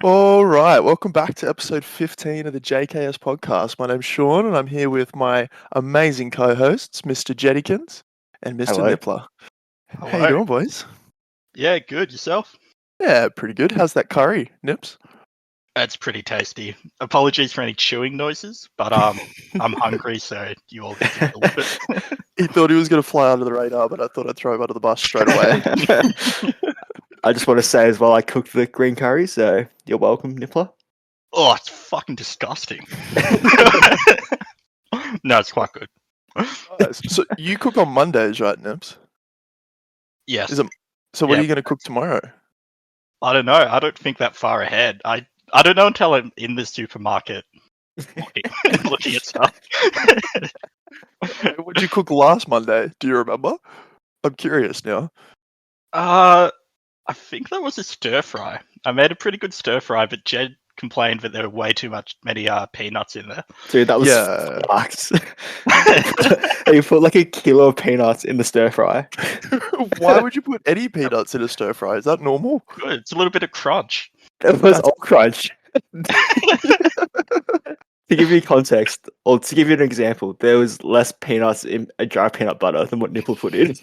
All right, welcome back to episode 15 of the JKS podcast. My name's Sean, and I'm here with my amazing co-hosts, Mr. Jettykins and Mr. Hello. Nippler. How you Hello. doing, boys? Yeah, good. Yourself? Yeah, pretty good. How's that curry, Nips? It's pretty tasty. Apologies for any chewing noises, but I'm hungry, so you all get to deal with it. He thought he was going to fly under the radar, but I thought I'd throw him under the bus straight away. I just want to say as well, I cooked the green curry, so you're welcome, Nippler. Oh, it's fucking disgusting. No, it's quite good. Nice. So you cook on Mondays, right, Nips? Yes. So what are Yeah. you going to cook tomorrow? I don't know. I don't think that far ahead. I don't know until I'm in the supermarket looking at stuff. What did you cook last Monday? Do you remember? I'm curious now. I think that was a stir fry. I made a pretty good stir fry, but Jed complained that there were way too many peanuts in there. Dude, that was Yeah. fucked. You put like a kilo of peanuts in the stir fry. Why would you put any peanuts in a stir fry? Is that normal? Good. It's a little bit of crunch. It was all crunch. To give you context, or to give you an example, there was less peanuts in a jar of peanut butter than what Nipple put in.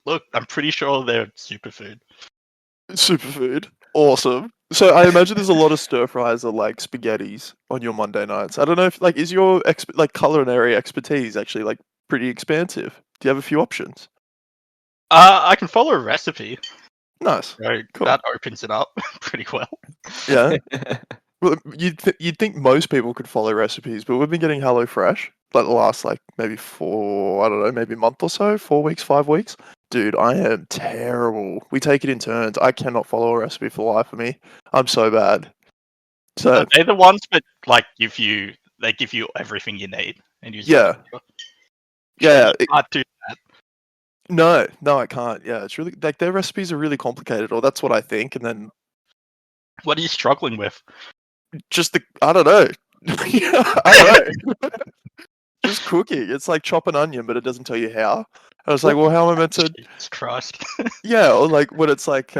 Look, I'm pretty sure they're superfood. Superfood. Awesome. So I imagine there's a lot of stir fries or like spaghettis on your Monday nights. I don't know if like is your culinary expertise actually like pretty expansive? Do you have a few options? I can follow a recipe. Nice. So Cool. that opens it up pretty well. Yeah. Well, you'd think most people could follow recipes, but we've been getting HelloFresh like the last like maybe maybe a month or so, 4 weeks, 5 weeks. Dude, I am terrible. We take it in turns. I cannot follow a recipe for the life of me. I'm so bad. So They're the ones that like they give you everything you need, and you just yeah, yeah. you can't do that. No, I can't. Yeah, it's really like their recipes are really complicated, or that's what I think. And then What are you struggling with? just I don't know. I don't know. Just cooking. It's like chop an onion, but it doesn't tell you how. I was like, well, how am I meant to? Jesus Christ. Yeah, or like when it's like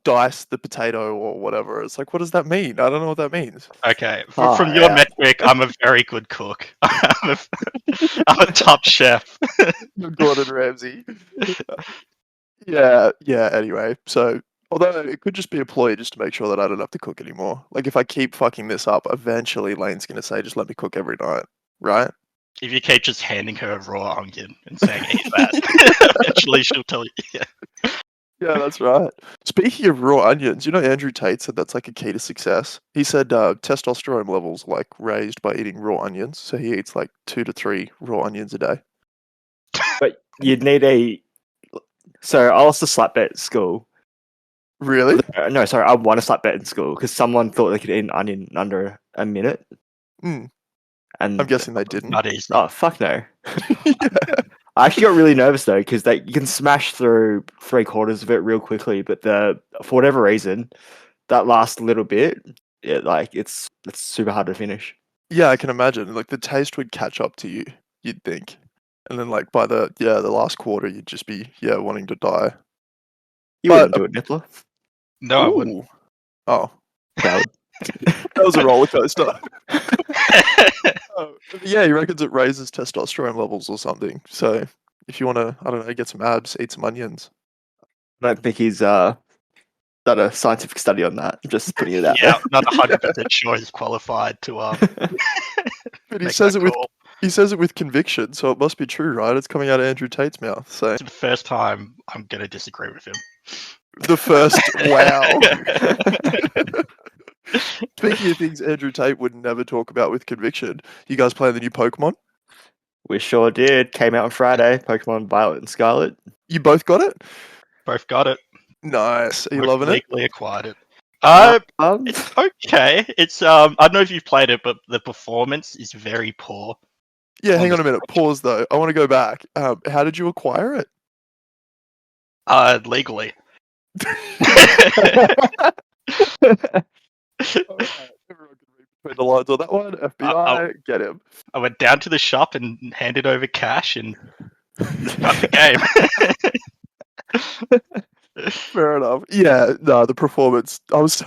dice the potato or whatever. It's like, what does that mean? I don't know what that means. Okay, Oh, from your yeah. metric, I'm a very good cook. I'm a top chef. Gordon Ramsay. Yeah. Anyway, so although it could just be a ploy just to make sure that I don't have to cook anymore. Like if I keep fucking this up, eventually Lane's gonna say, just let me cook every night, right? If you keep just handing her a raw onion and saying, eat that, eventually she'll tell you, yeah. Yeah, that's right. Speaking of raw onions, you know Andrew Tate said that's like a key to success. He said testosterone levels like raised by eating raw onions, so he eats like 2 to 3 raw onions a day. But you'd need a. So I lost a slap bet at school. Really? No, sorry, I won a slap bet in school because someone thought they could eat an onion in under a minute. Mm. And I'm guessing they didn't. Not easy. oh fuck no! I actually got really nervous though because you can smash through 3/4 of it real quickly, but for whatever reason, that last little bit, it's super hard to finish. Yeah, I can imagine. Like the taste would catch up to you, you'd think. And then like by the last quarter you'd just be wanting to die. You But- wouldn't do it, Nippler. No, I wouldn't. Ooh. Oh, Coward. that was a roller coaster. Oh, yeah, he reckons it raises testosterone levels or something. So if you want to, I don't know, get some abs, eat some onions. I don't think he's done a scientific study on that. I'm just putting it out Yeah, I'm not 100% sure he's qualified to But he make says that it with call. he says it with conviction, so it must be true, right? It's coming out of Andrew Tate's mouth. So It's the first time I'm going to disagree with him. the first wow. Speaking of things Andrew Tate would never talk about with conviction, you guys playing the new Pokemon? We sure did. Came out on Friday. Pokemon Violet and Scarlet. You both got it? Both got it. Nice. Are you Both loving it? legally acquired it. It's okay. It's I don't know if you've played it, but the performance is very poor. Yeah, hang on on a minute. Pause though. I want to go back. How did you acquire it? Legally. Everyone can read between the lines on that one. FBI, get him. I went down to the shop and handed over cash and got the game. Fair enough. Yeah, no, the performance. I was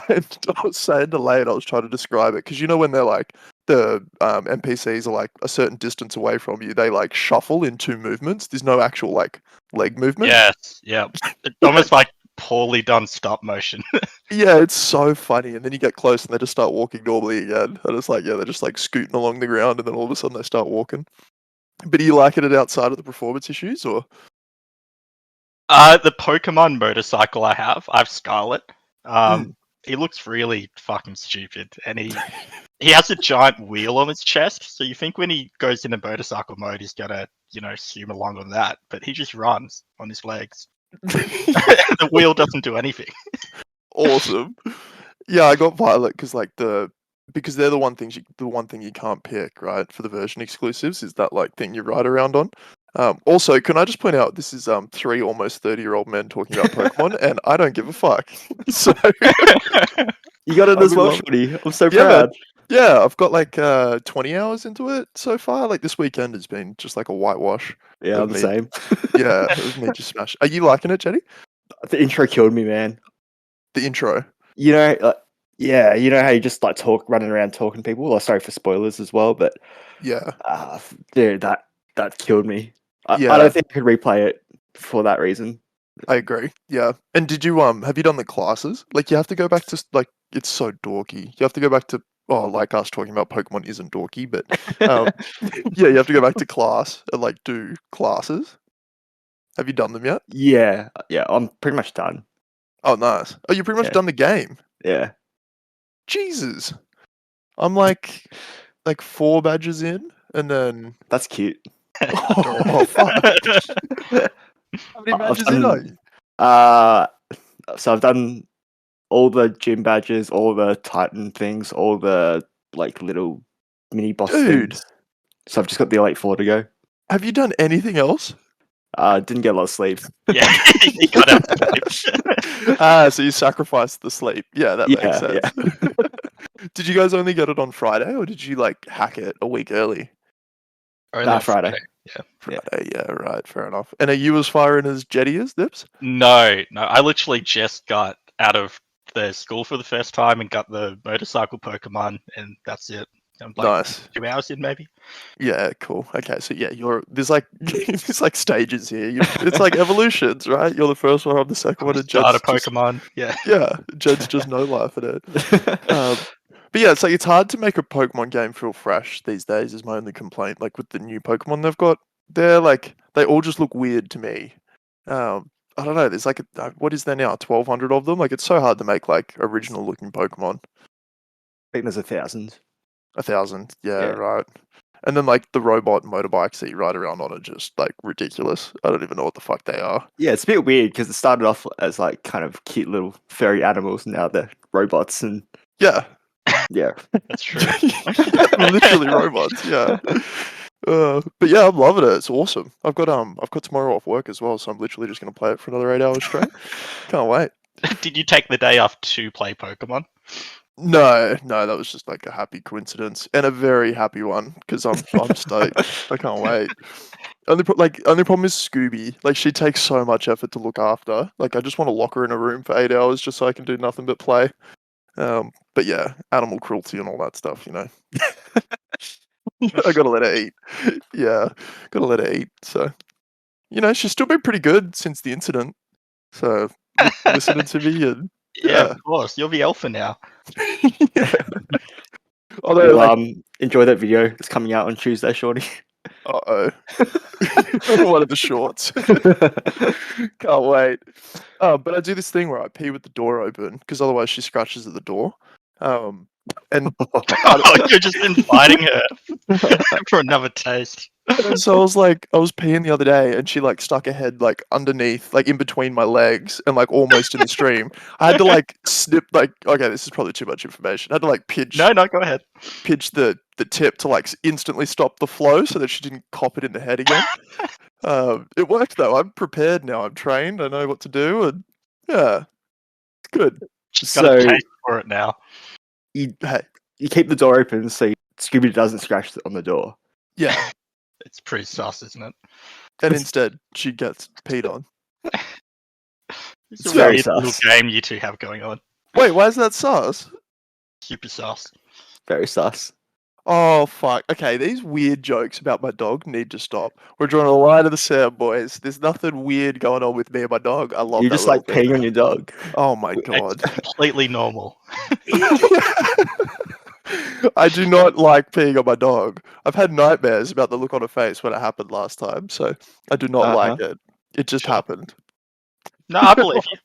saying to Lane, I was trying to describe it because you know when they're like the NPCs are like a certain distance away from you, they like shuffle in two movements. There's no actual like leg movement. Yes, yeah. It's almost like poorly done stop motion. Yeah, it's so funny. And then you get close and they just start walking normally again. And it's like, yeah, they're just like scooting along the ground and then all of a sudden they start walking. But do you like it outside of the performance issues or? The Pokemon motorcycle I have Scarlett. Mm. He looks really fucking stupid, and he has a giant wheel on his chest. So you think when he goes into motorcycle mode, he's gonna, zoom along on that, but he just runs on his legs. The wheel doesn't do anything. Awesome. Yeah, I got Violet because they're the one thing you can't pick, right? For the version exclusives is that like thing you ride around on. Also, can I just point out this is 3 almost 30-year-old men talking about Pokemon, and I don't give a fuck. So You got it I as well, love- Shorty. I'm so Yeah, man. proud. yeah, I've got like 20 hours into it so far. Like this weekend has been just like a whitewash. Yeah, of I'm the me. same. Yeah, of me just smash. Are you liking it, Jetty? The intro killed me, man. The intro. Yeah, you know how you just like running around talking to people. Oh, sorry for spoilers as well, but Yeah. dude, that killed me. I Yeah. don't think I could replay it for that reason. I agree. Yeah. And did you have you done the classes? Like you have to go back to like it's so dorky. You have to go back to like us talking about Pokemon isn't dorky, but yeah, you have to go back to class and like do classes. Have you done them yet? Yeah, I'm pretty much done. Oh, nice. Oh, you pretty much Yeah. done the game. Yeah, Jesus. I'm like 4 badges in and then that's cute. oh fuck. How many I've badges in are done- you? So I've done all the gym badges, all the Titan things, all the like little mini boss Dude. things. So I've just got the Elite Four to go. Have you done anything else? Didn't get a lot of sleep. Yeah, he got it. So you sacrificed the sleep. Yeah, that makes Yeah, sense. Did you guys only get it on Friday or did you like hack it a week early? Only Friday. Yeah. Friday, yeah, right, fair enough. And are you as firing as Jetty as Nips? No. I literally just got out of the school for the first time and got the motorcycle Pokemon, and that's it. I'm like Nice. 2 hours in, maybe. Yeah, cool. Okay, so yeah, there's like there's like stages here. It's like evolutions, right? You're the first one, I'm the second one, and Start a Jed's just, Pokemon. Yeah. yeah, Jed's just no life in it. But yeah, it's like it's hard to make a Pokemon game feel fresh these days. Is my only complaint. Like with the new Pokemon they've got, they all just look weird to me. I don't know. There's like what is there now? 1,200 of them. Like it's so hard to make like original looking Pokemon. I think there's 1,000. 1,000, yeah, Yeah. right. And then like the robot motorbikes that you ride around on are just like ridiculous. I don't even know what the fuck they are. Yeah, it's a bit weird because it started off as like kind of cute little furry animals, and now they're robots, and Yeah, yeah, That's true. literally robots. Yeah. But yeah, I'm loving it. It's awesome. I've got tomorrow off work as well, so I'm literally just gonna play it for another 8 hours straight. Can't wait. Did you take the day off to play Pokemon? No, that was just like a happy coincidence and a very happy one because I'm stoked. I can't wait. Only problem is Scooby. Like she takes so much effort to look after. Like I just want to lock her in a room for 8 hours just so I can do nothing but play. But yeah, animal cruelty and all that stuff, you know. I gotta let her eat. Yeah, gotta let her eat. So, you know, she's still been pretty good since the incident. So listening to me and Yeah, of course. You'll be alpha now. yeah. Although, You'll, like, enjoy that video. It's coming out on Tuesday, Shorty. one of the shorts. Can't wait. But I do this thing where I pee with the door open because otherwise she scratches at the door. And You're just inviting her for another taste. and so I was peeing the other day, and she like stuck her head like underneath, like in between my legs, and like almost in the stream. I had to like snip, like okay, this is probably too much information. I had to like pinch No, go ahead. the tip to like instantly stop the flow so that she didn't cop it in the head again. It worked though. I'm prepared now. I'm trained. I know what to do, and yeah, it's good. Just got a So taste for it now. you Hey, keep the door open so Scooby doesn't scratch on the door. yeah, It's pretty sus, isn't it? and instead she gets peed on. It's It's a very weird little sus. game you two have going on. Wait, why is that sus? Super sus. Very sus. Oh fuck. Okay, these weird jokes about my dog need to stop. We're drawing a line in the sand, boys. There's nothing weird going on with me and my dog. I love You that just little like thing. peeing on your dog. Oh my It's god. completely normal. I do not like peeing on my dog. I've had nightmares about the look on her face when it happened last time, so I do not like it. It just Sure. happened. No, I believe you.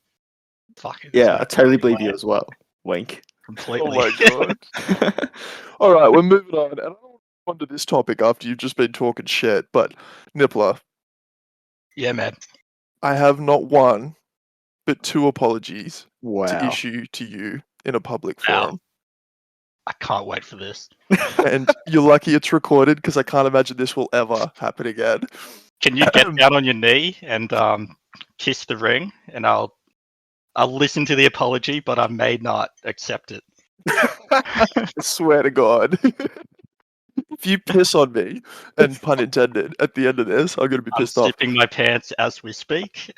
Fuck it. Yeah, I totally believe you as well. Wink. Completely. Oh my god. All right, we're moving on. And I don't want to go on to this topic after you've just been talking shit, but Nippler, Yeah, man. I have not one, but two apologies to Wow. issue to you in a public Wow. forum. I can't wait for this. And you're lucky it's recorded because I can't imagine this will ever happen again. Can you get down on your knee and kiss the ring, and I'll listen to the apology, but I may not accept it. I swear to God. If you piss on me, and pun intended, at the end of this, I'm going to be I'm pissed off. zipping my pants as we speak.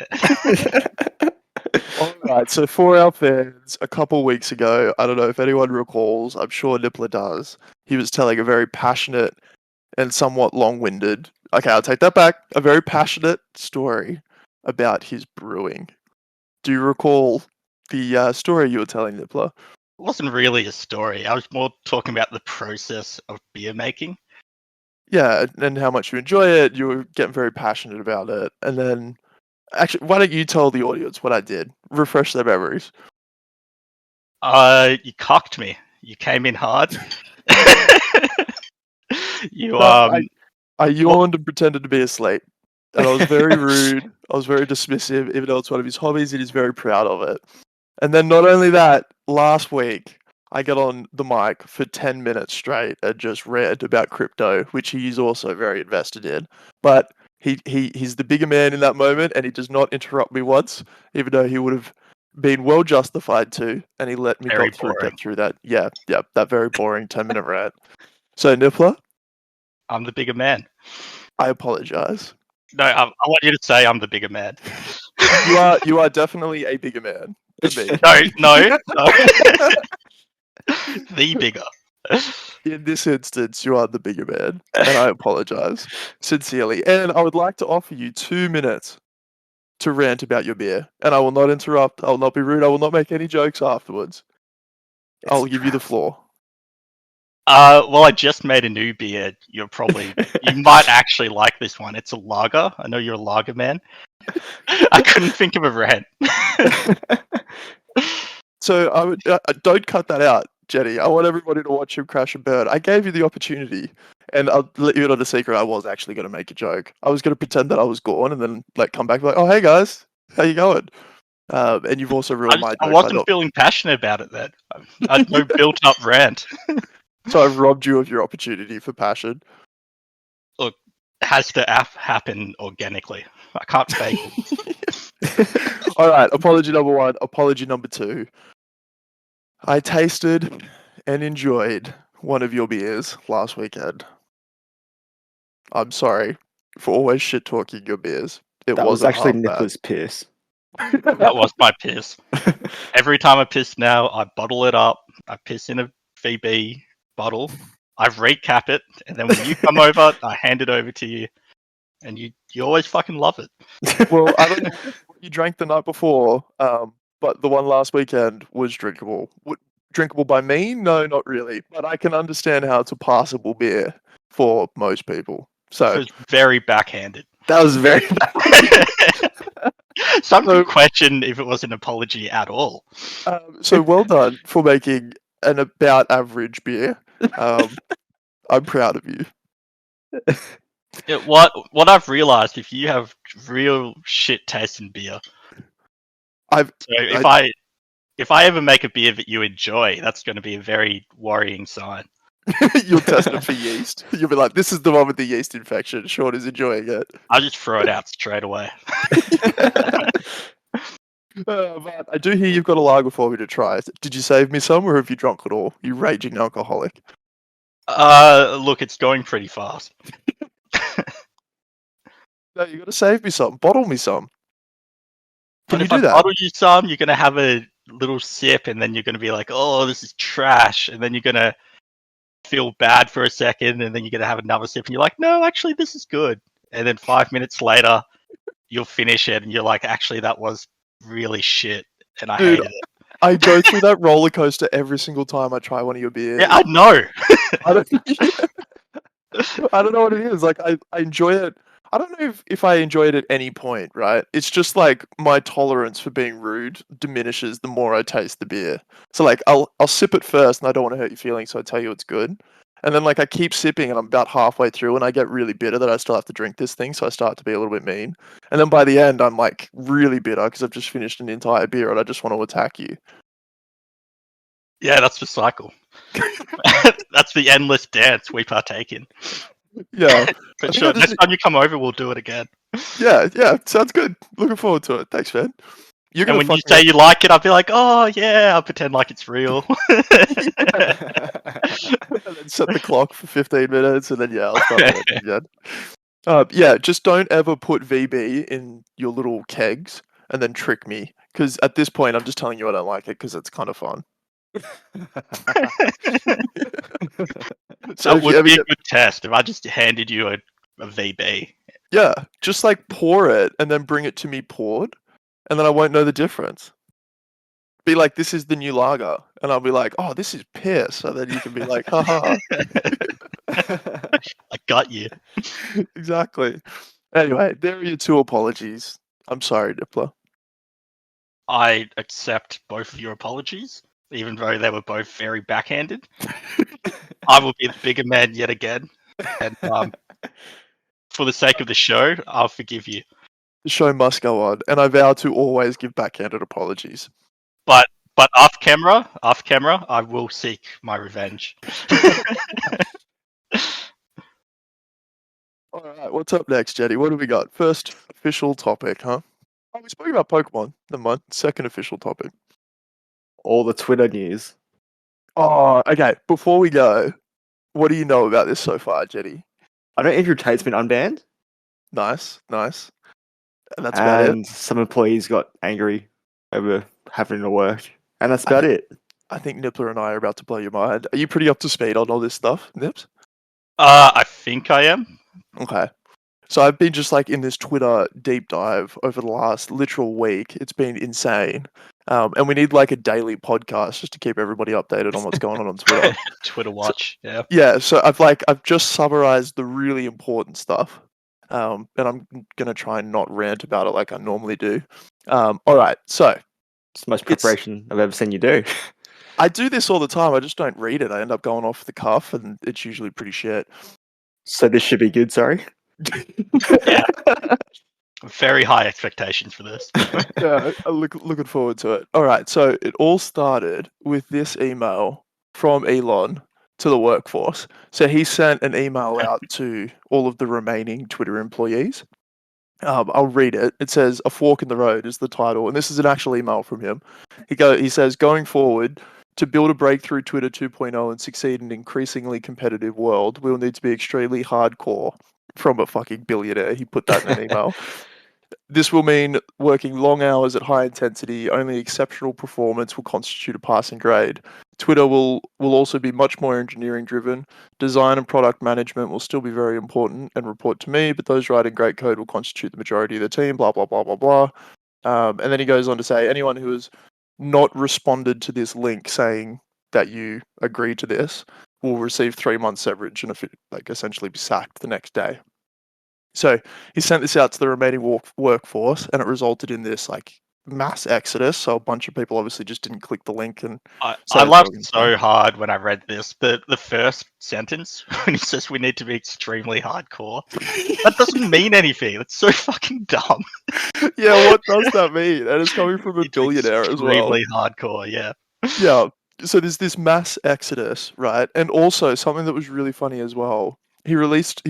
Alright, so for our fans, a couple weeks ago, I don't know if anyone recalls, I'm sure Nippler does, he was telling a very passionate and somewhat long-winded, okay, I'll take that back, a very passionate story about his brewing. Do you recall the story you were telling, Nippler? It wasn't really a story. I was more talking about the process of beer making. Yeah, and how much you enjoy it, you were getting very passionate about it, and then actually, why don't you tell the audience what I did? Refresh their memories. You cocked me. You came in hard. You I yawned and pretended to be asleep, and I was very rude. I was very dismissive, even though it's one of his hobbies, and he's very proud of it. And then not only that, last week I got on the mic for 10 minutes straight and just read about crypto, which he is also very invested in. But he's the bigger man in that moment, and he does not interrupt me once, even though he would have been well justified to, and he let me Very get boring. through that. Yeah, that very boring 10-minute rant. So Niffler, I'm the bigger man. I apologize. No, I want you to say I'm the bigger man. You are definitely a bigger man than me. No. The bigger. In this instance, you are the bigger man, and I apologize sincerely. And I would like to offer you 2 minutes to rant about your beer, and I will not interrupt. I will not be rude. I will not make any jokes afterwards. I'll give you the floor. Well, I just made a new beer. You might actually like this one. It's a lager. I know you're a lager man. I couldn't think of a rant. So I would don't cut that out, Jenny. I want everybody to watch him crash and burn. I gave you the opportunity, and I'll let you in on a secret. I was actually going to make a joke. I was going to pretend that I was gone, and then come back and be like, "Oh, hey guys, how you going?" And you've also ruined my joke. I wasn't feeling passionate about it then. I had no built-up rant. So I've robbed you of your opportunity for passion. Look, it has to happen organically. I can't fake it. All right, apology number 1. Apology number 2. I tasted and enjoyed one of your beers last weekend. I'm sorry for always shit talking your beers. It That was wasn't actually half bad. Nicholas Pierce. That was my piss. Every time I piss now, I bottle it up. I piss in a VB bottle. I recap it, and then when you come over, I hand it over to you, and you always fucking love it. Well, I don't know what you drank the night before, but the one last weekend was drinkable. Drinkable by me? No, not really. But I can understand how it's a passable beer for most people. It So was very backhanded. That was very Some So- could question if it was an apology at all. so well done for making an about average beer. I'm proud of you. What I've realized, if you have real shit taste in beer, if I ever make a beer that you enjoy, that's going to be a very worrying sign. You'll test it for yeast. You'll be like, this is the one with the yeast infection. Sean is enjoying it. I'll just throw it out straight away. But I do hear you've got a lager for me to try. Did you save me some, or have you drunk it all? You raging alcoholic. Look, it's going pretty fast. No, you got to save me some. Bottle me some. Can But you if do I that? bottle you some, you're gonna have a little sip, and then you're gonna be like, "Oh, this is trash," and then you're gonna feel bad for a second, and then you're gonna have another sip, and you're like, "No, actually, this is good." And then 5 minutes later, you'll finish it, and you're like, "Actually, that was really shit, and I Dude, hated it." I go through that roller coaster every single time I try one of your beers. Yeah, I know. I don't, I don't know what it is. Like I enjoy it. I don't know if I enjoy it at any point, right? It's just like my tolerance for being rude diminishes the more I taste the beer. So like I'll sip it first and I don't want to hurt your feelings, so I tell you it's good. And then like I keep sipping and I'm about halfway through and I get really bitter that I still have to drink this thing, so I start to be a little bit mean. And then by the end I'm like really bitter because I've just finished an entire beer and I just want to attack you. Yeah, that's the cycle. That's the endless dance we partake in. Yeah. But sure, next time you come over, we'll do it again. Yeah, sounds good. Looking forward to it. Thanks, man. You're And gonna when you fuck me say you like it, I'll be like, "Oh yeah," I'll pretend like it's real. and then set the clock for 15 minutes, and then yeah, I'll start ranting again. Yeah, just don't ever put VB in your little kegs and then trick me, because at this point I'm just telling you I don't like it because it's kind of fun. So That if you would ever be a get, good test if I just handed you a VB. yeah, just like pour it and then bring it to me poured, and then I won't know the difference. Be like, this is the new lager, and I'll be like, oh, this is piss, and then you can be like, haha. I got you. Exactly. Anyway, there are your two apologies. I'm sorry, Nippler. I accept both of your apologies, even though they were both very backhanded. I will be the bigger man yet again, and for the sake of the show, I'll forgive you. The show must go on, and I vow to always give backhanded apologies. But off camera, I will seek my revenge. All right, what's up next, Jenny? What do we got? First official topic, huh? Oh, we spoke about Pokemon. Never mind. Second official topic. All the Twitter news. Oh, okay. Before we go, what do you know about this so far, Jenny? I know Andrew Tate's been unbanned, Nice. And that's about it. and some employees got angry over having to work, and that's about it. I think Nippler and I are about to blow your mind. Are you pretty up to speed on all this stuff, Nips? I think I am. Okay. So I've been just like in this Twitter deep dive over the last literal week. It's been insane. And we need like a daily podcast just to keep everybody updated on what's going on Twitter. Twitter watch, yeah. Yeah, so I've just summarized the really important stuff. And I'm gonna try and not rant about it like I normally do. All right, so It's the most preparation I've ever seen you do. I do this all the time. I just don't read it. I end up going off the cuff, and it's usually pretty shit. So this should be good. Sorry. Yeah. Very high expectations for this. Yeah, looking forward to it. All right, so it all started with this email from Elon to the workforce. So he sent an email out to all of the remaining Twitter employees. I'll read it. It says, "A fork in the road" is the title, and this is an actual email from him. He says, "Going forward, to build a breakthrough Twitter 2.0 and succeed in an increasingly competitive world, we'll need to be extremely hardcore." From a fucking billionaire. He put that in an email. "This will mean working long hours at high intensity. Only exceptional performance will constitute a passing grade. Twitter will also be much more engineering driven. Design and product management will still be very important and report to me, but those writing great code will constitute the majority of the team, blah, blah, blah, blah, blah." And then he goes on to say, anyone who has not responded to this link saying that you agree to this will receive 3 months severance and essentially be sacked the next day. So he sent this out to the remaining workforce, and it resulted in this like mass exodus. So a bunch of people obviously just didn't click the link, and I laughed so hard when I read this. The first sentence when he says we need to be extremely hardcore. That doesn't mean anything. That's so fucking dumb. Yeah, what does that mean? And it's coming from a billionaire as well. Extremely hardcore, yeah. Yeah. So there's this mass exodus, right? And also something that was really funny as well. He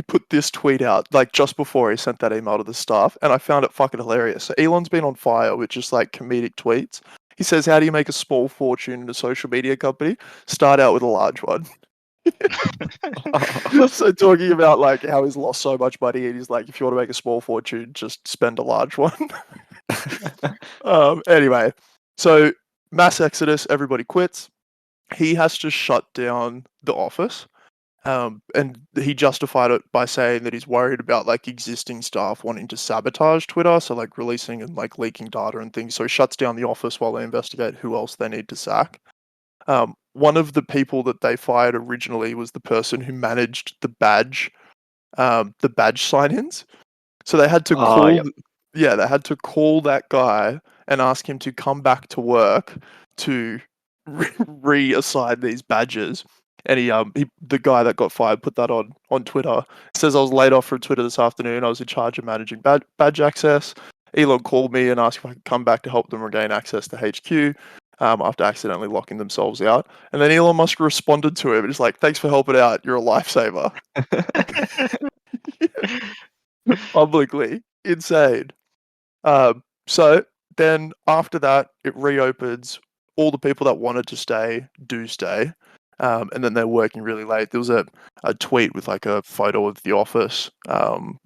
put this tweet out like just before he sent that email to the staff, and I found it fucking hilarious. So Elon's been on fire with just like comedic tweets. He says, "How do you make a small fortune in a social media company? Start out with a large one." So talking about like how he's lost so much money, and he's like, if you want to make a small fortune, just spend a large one. Anyway, so mass exodus, everybody quits. He has to shut down the office. And he justified it by saying that he's worried about like existing staff wanting to sabotage Twitter, so like releasing and like leaking data and things. So he shuts down the office while they investigate who else they need to sack. One of the people that they fired originally was the person who managed the badge sign-ins. So they had to call, they had to call that guy and ask him to come back to work to reassign these badges. And the guy that got fired put that on Twitter. Says I was laid off from Twitter this afternoon. I was in charge of managing badge access. Elon called me and asked if I could come back to help them regain access to HQ after accidentally locking themselves out. And then Elon Musk responded to him. He's like, "Thanks for helping out. You're a lifesaver." Publicly. Insane. So then after that, it reopens. All the people that wanted to stay do stay. And then they're working really late. There was a tweet with like a photo of the office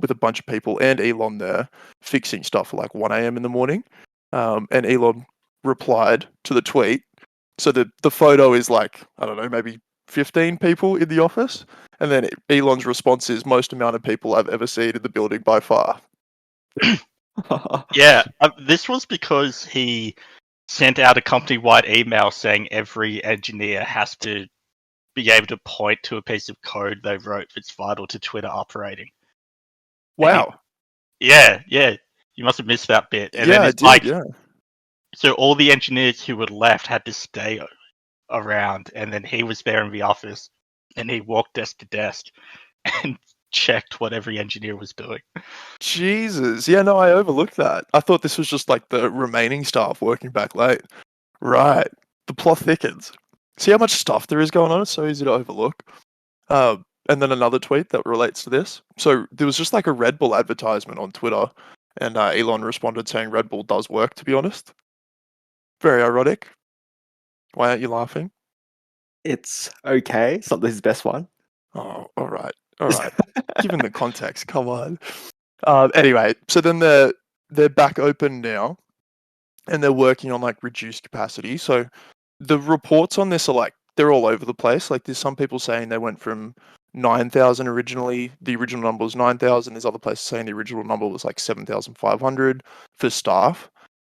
with a bunch of people and Elon there fixing stuff at like 1 a.m. in the morning. And Elon replied to the tweet. So the photo is like, I don't know, maybe 15 people in the office. And then Elon's response is most amount of people I've ever seen in the building by far. Yeah, this was because he sent out a company-wide email saying every engineer has to be able to point to a piece of code they wrote that's vital to Twitter operating. Wow. Yeah. You must have missed that bit. And yeah, then I it's did, like, yeah. so all the engineers who were left had to stay around, and then he was there in the office, and he walked desk to desk and checked what every engineer was doing. Jesus. Yeah, no, I overlooked that. I thought this was just like the remaining staff working back late. Right. The plot thickens. See how much stuff there is going on? It's so easy to overlook. And then another tweet that relates to this. So there was just like a Red Bull advertisement on Twitter, and Elon responded saying Red Bull does work, to be honest. Very ironic. Why aren't you laughing? It's okay. It's not his best one. Oh, all right. Given the context, come on. Anyway, so then they're back open now, and they're working on like reduced capacity. So the reports on this are like they're all over the place. Like there's some people saying they went from 9,000 originally. The original number was 9,000. There's other places saying the original number was like 7,500 for staff.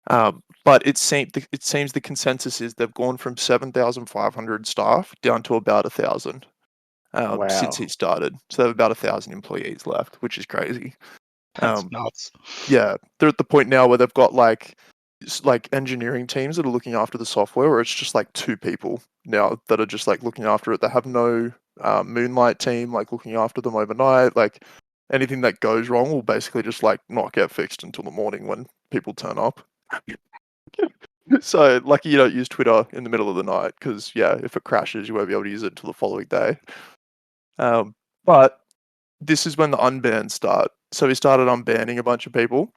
But it seems the consensus is they've gone from 7,500 staff down to about 1,000 since he started. So they have about 1,000 employees left, which is crazy. That's nuts. Yeah, they're at the point now where they've got like engineering teams that are looking after the software, where it's just like 2 people now that are just like looking after it. They have no moonlight team like looking after them overnight. Like anything that goes wrong will basically just like not get fixed until the morning when people turn up. So lucky you don't use Twitter in the middle of the night, because yeah, if it crashes, you won't be able to use it until the following day. But this is when the unbans start. So he started unbanning a bunch of people.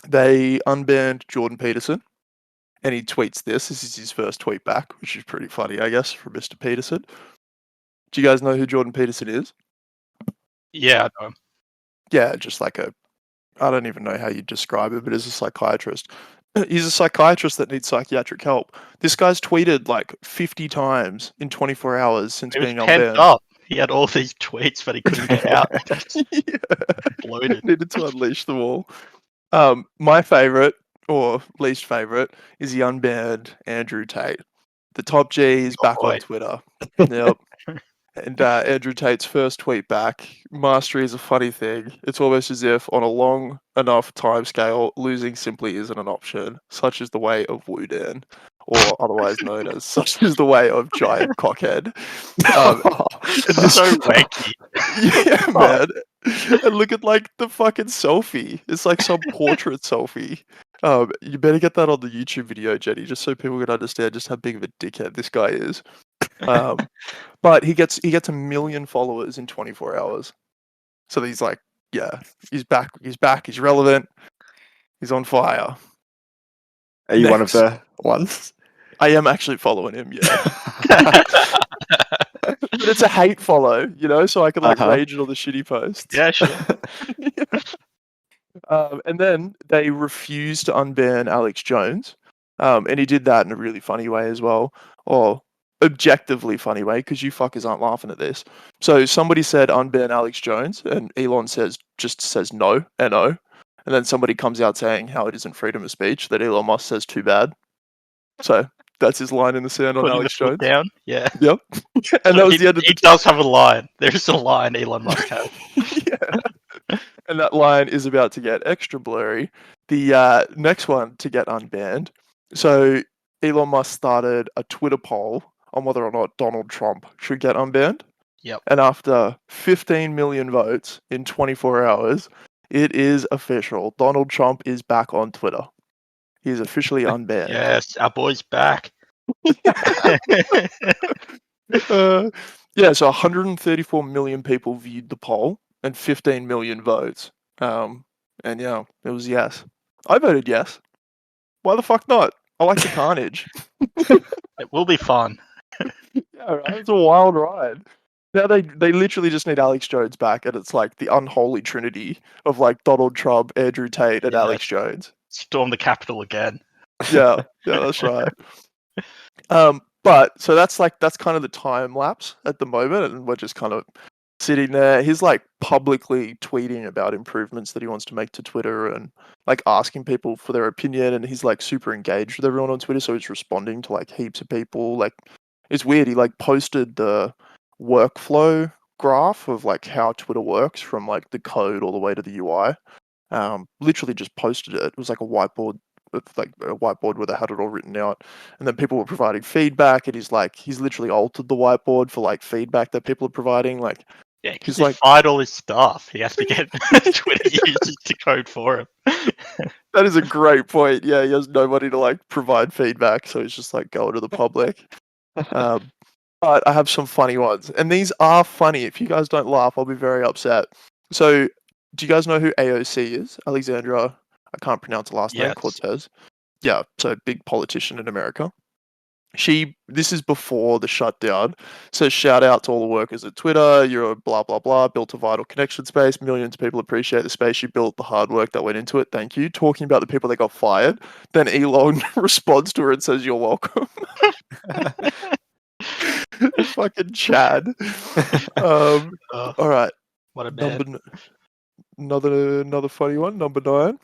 They unbanned Jordan Peterson, and he tweets this. This is his first tweet back, which is pretty funny, I guess, from Mr. Peterson. Do you guys know who Jordan Peterson is? Yeah, I know. Yeah, just like I don't even know how you describe it, but as a psychiatrist. He's a psychiatrist that needs psychiatric help. This guy's tweeted like 50 times in 24 hours since He was being pent unbanned. up. He had all these tweets, but he couldn't get out. Bloated. Needed to unleash them all. My favorite, or least favorite, is the unbanned Andrew Tate. The top G is back on Twitter. Yep. And Andrew Tate's first tweet back, mastery is a funny thing. It's almost as if on a long enough time scale, losing simply isn't an option. Such is the way of Wudan, or otherwise known as such is the way of giant cockhead. It's so wanky. Yeah, man. And look at like the fucking selfie. It's like some portrait selfie. You better get that on the YouTube video, Jenny, just so people can understand just how big of a dickhead this guy is. But he gets 1 million followers in 24 hours. So he's like, yeah, he's back, he's relevant, he's on fire. Are you one of the ones? I am actually following him, yeah. But it's a hate follow, so I can like rage on the shitty posts. Yeah, sure. And then they refused to unban Alex Jones. And he did that in a really funny way as well, or objectively funny way, because you fuckers aren't laughing at this. So somebody said unban Alex Jones, and Elon just says no, no. And then somebody comes out saying how it isn't freedom of speech, that Elon Musk says too bad. So that's his line in the sand on Putting Alex the foot Jones. down. Yeah. Yep. And that was the end of He the does have a line. There's a line Elon Musk has. Yeah. And that line is about to get extra blurry. The next one to get unbanned. So Elon Musk started a Twitter poll on whether or not Donald Trump should get unbanned. Yep. And after 15 million votes in 24 hours, it is official. Donald Trump is back on Twitter. He is officially unbanned. Yes, our boy's back. Yeah, so 134 million people viewed the poll and 15 million votes. And yeah, it was yes. I voted yes. Why the fuck not? I like the carnage. It will be fun. Yeah, right. It's a wild ride. Now they literally just need Alex Jones back, and it's like the unholy trinity of like Donald Trump, Andrew Tate, and Yeah. Alex Jones. Storm the Capitol again. Yeah, that's right. But so that's kind of the time lapse at the moment, and we're just kind of sitting there. He's like publicly tweeting about improvements that he wants to make to Twitter and like asking people for their opinion, and he's like super engaged with everyone on Twitter, so he's responding to like heaps of people. Like it's weird. He like posted the workflow graph of like how Twitter works from like the code all the way to the UI. Literally just posted it. It was like a whiteboard where they had it all written out, and then people were providing feedback, and he's literally altered the whiteboard for like feedback that people are providing. Like Yeah, he's because he like, fired all his stuff. He has to get Twitter users to code for him. that is a great point. Yeah, he has nobody to like provide feedback, so he's just like going to the public. But I have some funny ones, and these are funny. If you guys don't laugh, I'll be very upset. So, do you guys know who AOC is? Alexandra, I can't pronounce the last name, Yes. Cortez. Yeah, so big politician in America. This is before the shutdown. So shout out to all the workers at Twitter. You're a blah blah blah. Built a vital connection space. Millions of people appreciate the space you built, the hard work that went into it. Thank you. Talking about the people that got fired. Then Elon responds to her and says, "You're welcome." Fucking Chad. Oh, All right. what a man. Another funny one. Number 9.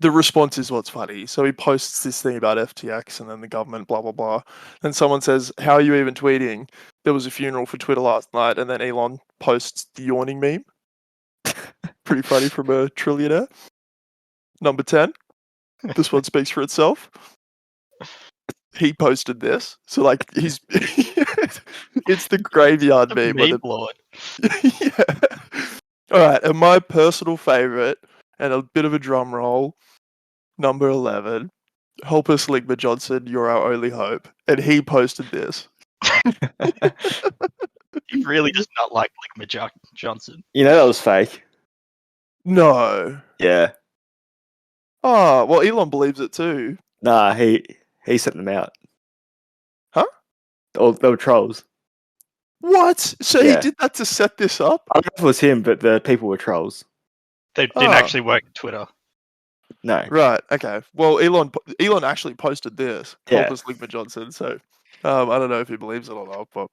The response is what's funny. So he posts this thing about FTX and then the government, blah blah blah. And someone says, "How are you even tweeting? There was a funeral for Twitter last night." And then Elon posts the yawning meme. Pretty funny from a trillionaire. Number 10. This one speaks for itself. He posted this. So like he's it's the graveyard meme. Meme lord. Yeah. All right, and my personal favorite, and a bit of a drum roll, number 11. Help us, Ligma Johnson. You're our only hope. And he posted this. He really does not like Ligma Johnson. You know that was fake. No. Yeah. Oh, well, Elon believes it too. Nah, he sent them out. Huh? Or they were trolls. What? So Yeah. he did that to set this up? I don't know if it was him, but the people were trolls. They didn't actually work at Twitter. No. Right. Okay. Well, Elon actually posted this. Yeah. Help us, Ligma Johnson. So I don't know if he believes it or not, but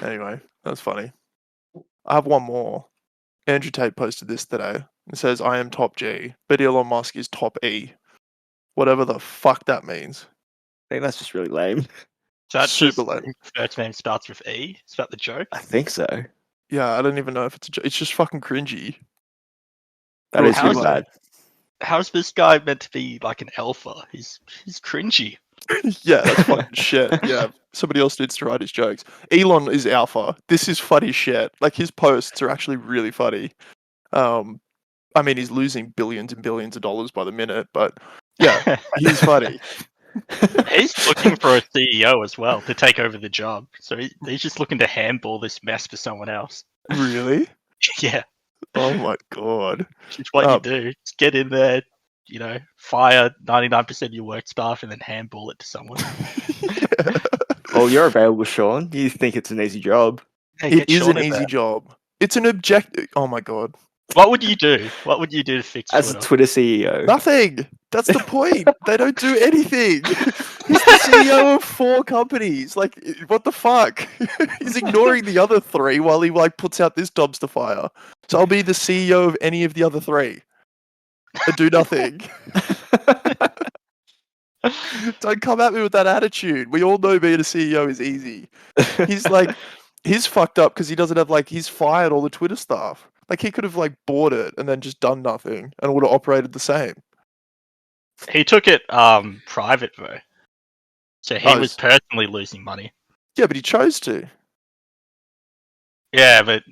anyway, that's funny. I have one more. Andrew Tate posted this today. It says, "I am top G, but Elon Musk is top E." Whatever the fuck that means. I think that's just really lame. So that's Super just, lame. first name starts with E. Is that the joke? I think so. Yeah, I don't even know if it's a joke. It's just fucking cringy. That Well, is how's really bad. How's this guy meant to be like an alpha? He's cringy. Yeah, that's fucking shit. Yeah, somebody else needs to write his jokes. Elon is alpha. This is funny shit. Like his posts are actually really funny. I mean, he's losing billions and billions of dollars by the minute, but yeah, he's funny. He's looking for a CEO as well to take over the job. So he's just looking to handball this mess for someone else. Really? Yeah, Oh my god. it's what you do. Just get in there, fire 99% of your work staff and then handball it to someone. Well, you're available, Sean. You think it's an easy job. Hey, It get is Sean an in easy there. job. It's an objective. Oh my god. What would you do? What would you do to fix As a Twitter? Twitter CEO. Nothing. That's the point. They don't do anything. He's the CEO of 4 companies. Like, what the fuck? He's ignoring the other 3 while he like puts out this dumpster fire. So I'll be the CEO of any of the other 3 and do nothing. Don't come at me with that attitude. We all know being a CEO is easy. He's like, he's fucked up because he doesn't have like, he's fired all the Twitter staff. Like, he could have like bought it and then just done nothing and it would have operated the same. He took it private though, so he Oh, was personally losing money. Yeah, but he chose to. Yeah, but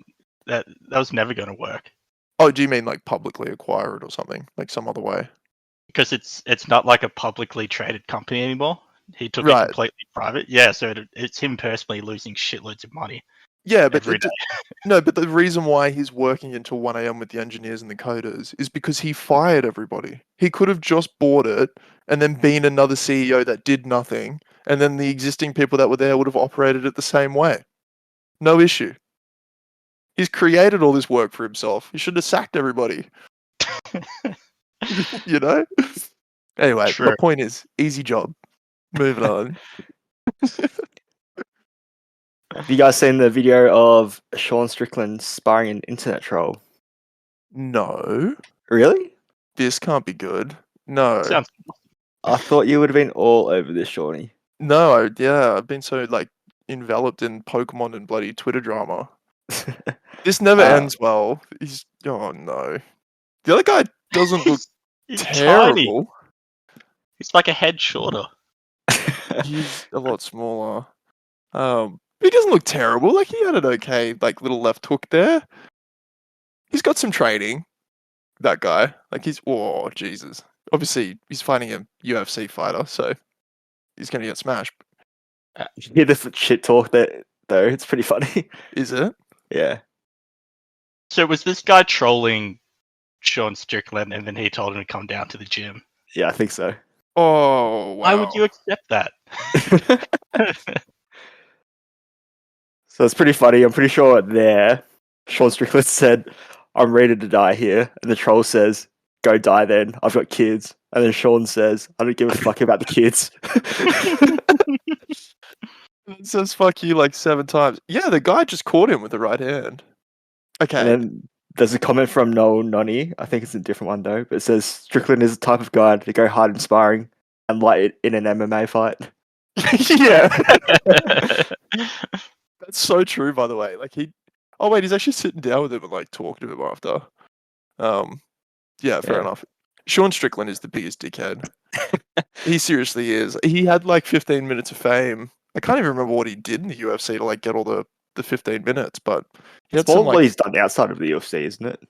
that was never going to work Oh, do you mean like publicly acquire it or something? Like some other way? because it's not like a publicly traded company anymore. He took Right. it completely private. Yeah, so it's him personally losing shitloads of money. Yeah, but every day. no, but the reason why he's working until 1 a.m. with the engineers and the coders is because he fired everybody. He could have just bought it and then been another CEO that did nothing, and then the existing people that were there would have operated it the same way. No issue. He's created all this work for himself. He should have sacked everybody. You know? Anyway, True. my point is, easy job. Moving on. Have you guys seen the video of Sean Strickland sparring an internet troll? No, Really? this can't be good. No. Sounds I thought you would have been all over this, Shawnee. No, yeah, I've been so like enveloped in Pokemon and bloody Twitter drama. This never ends well. Oh no. The other guy doesn't look he's tiny. terrible. He's like a head shorter. He's a lot smaller. He doesn't look terrible. Like he had an okay like little left hook there. He's got some training. That guy. Like oh Jesus. Obviously he's fighting a UFC fighter, so he's gonna get smashed. You hear the shit talk there, though? It's pretty funny. Is it? Yeah. So was this guy trolling Sean Strickland and then he told him to come down to the gym? Yeah, I think so. Oh wow. Why would you accept that? So it's pretty funny. I'm pretty sure there, Sean Strickland said, "I'm ready to die here," and the troll says, "Go die then. I've got kids." And then Sean says, "I don't give a fuck about the kids." It says fuck you like 7 times. Yeah, the guy just caught him with the right hand. Okay. And then there's a comment from Noel Nonny. I think it's a different one though, but it says Strickland is the type of guy to go hard in sparring and light in an MMA fight. Yeah. That's so true, by the way. Like oh wait, he's actually sitting down with him and like talking to him after. Yeah, fair Yeah. enough. Sean Strickland is the biggest dickhead. He seriously is. He had like 15 minutes of fame. I can't even remember what he did in the UFC to like get all the 15 minutes, but he had It's more some what like he's done outside of the UFC, isn't it?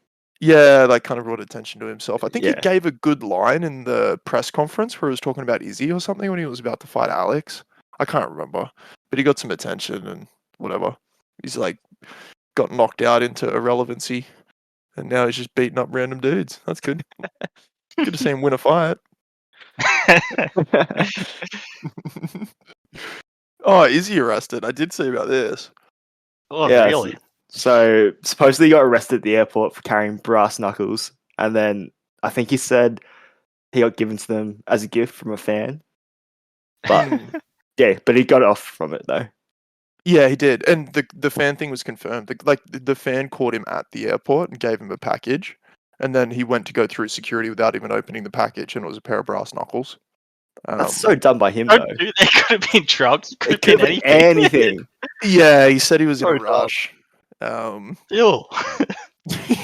yeah, like kind of brought attention to himself. I think he Yeah. gave a good line in the press conference where he was talking about Izzy or something when he was about to fight Alex. I can't remember, but he got some attention and whatever. He's like got knocked out into irrelevancy, and now he's just beating up random dudes. That's good. Good to see him win a fight. Oh, is he arrested? I did see about this. Oh, Yeah, really? So supposedly he got arrested at the airport for carrying brass knuckles, and then I think he said he got given to them as a gift from a fan. But yeah, but he got off from it though. Yeah, he did, and the fan thing was confirmed. The fan caught him at the airport and gave him a package, and then he went to go through security without even opening the package, and it was a pair of brass knuckles. That's so dumb by him Don't though. do that. It could have been drugs. It It could could have be been anything. anything. Yeah, he said he was in So a dumb. rush. Ew.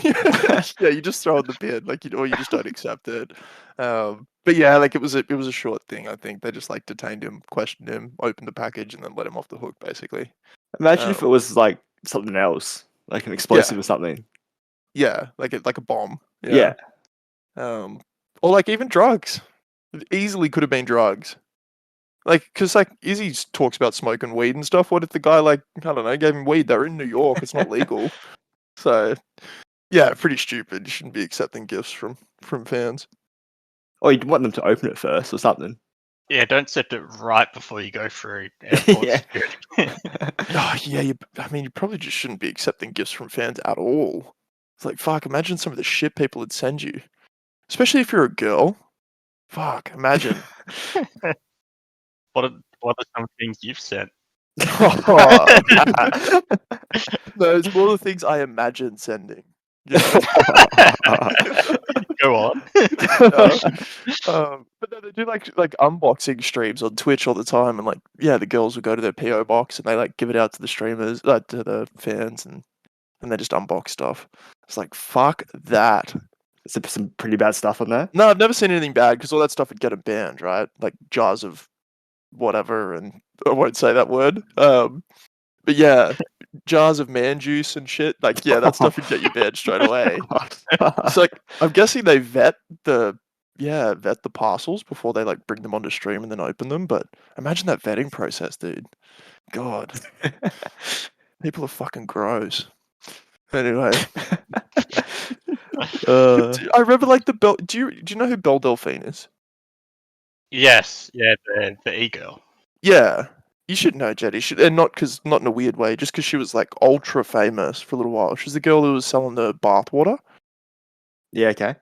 Yeah, you just throw it in the bin, like or you just don't accept it. But yeah, like it was a short thing. I think they just like detained him, questioned him, opened the package, and then let him off the hook, basically. Imagine if it was like something else, like an explosive or something. Yeah, like a bomb. Yeah. Or like even drugs. It easily could have been drugs. Like, because like Izzy talks about smoking weed and stuff. What if the guy like I don't know gave him weed? They're in New York. It's not legal. So yeah, pretty stupid. You shouldn't be accepting gifts from fans. Or you'd want them to open it first or something. Yeah, don't accept it right before you go through airport Yeah. security. Oh yeah, I mean you probably just shouldn't be accepting gifts from fans at all. It's like, fuck, imagine some of the shit people would send you. Especially if you're a girl. Fuck, imagine. What are some things you've sent? Oh. No, it's more the things I imagine sending. You know? Go on. But no, they do like unboxing streams on Twitch all the time, and like, yeah, the girls will go to their PO box and they like give it out to the streamers, to the fans, and they just unbox stuff. It's like, fuck that. Some pretty bad stuff on there. No, I've never seen anything bad because all that stuff would get them banned, right? Like jars of whatever, and I won't say that word. But yeah, jars of man juice and shit. Like, yeah, that stuff would get you banned straight away. It's like, I'm guessing they vet the parcels before they like bring them onto stream and then open them. But imagine that vetting process, dude. God, people are fucking gross. Anyway, I remember like the Belle. Do you know who Belle Delphine is? Yes, yeah, the e-girl. Yeah, you should know, Jed. And not in a weird way, just because she was like ultra famous for a little while. She's the girl who was selling the bathwater. Yeah, okay.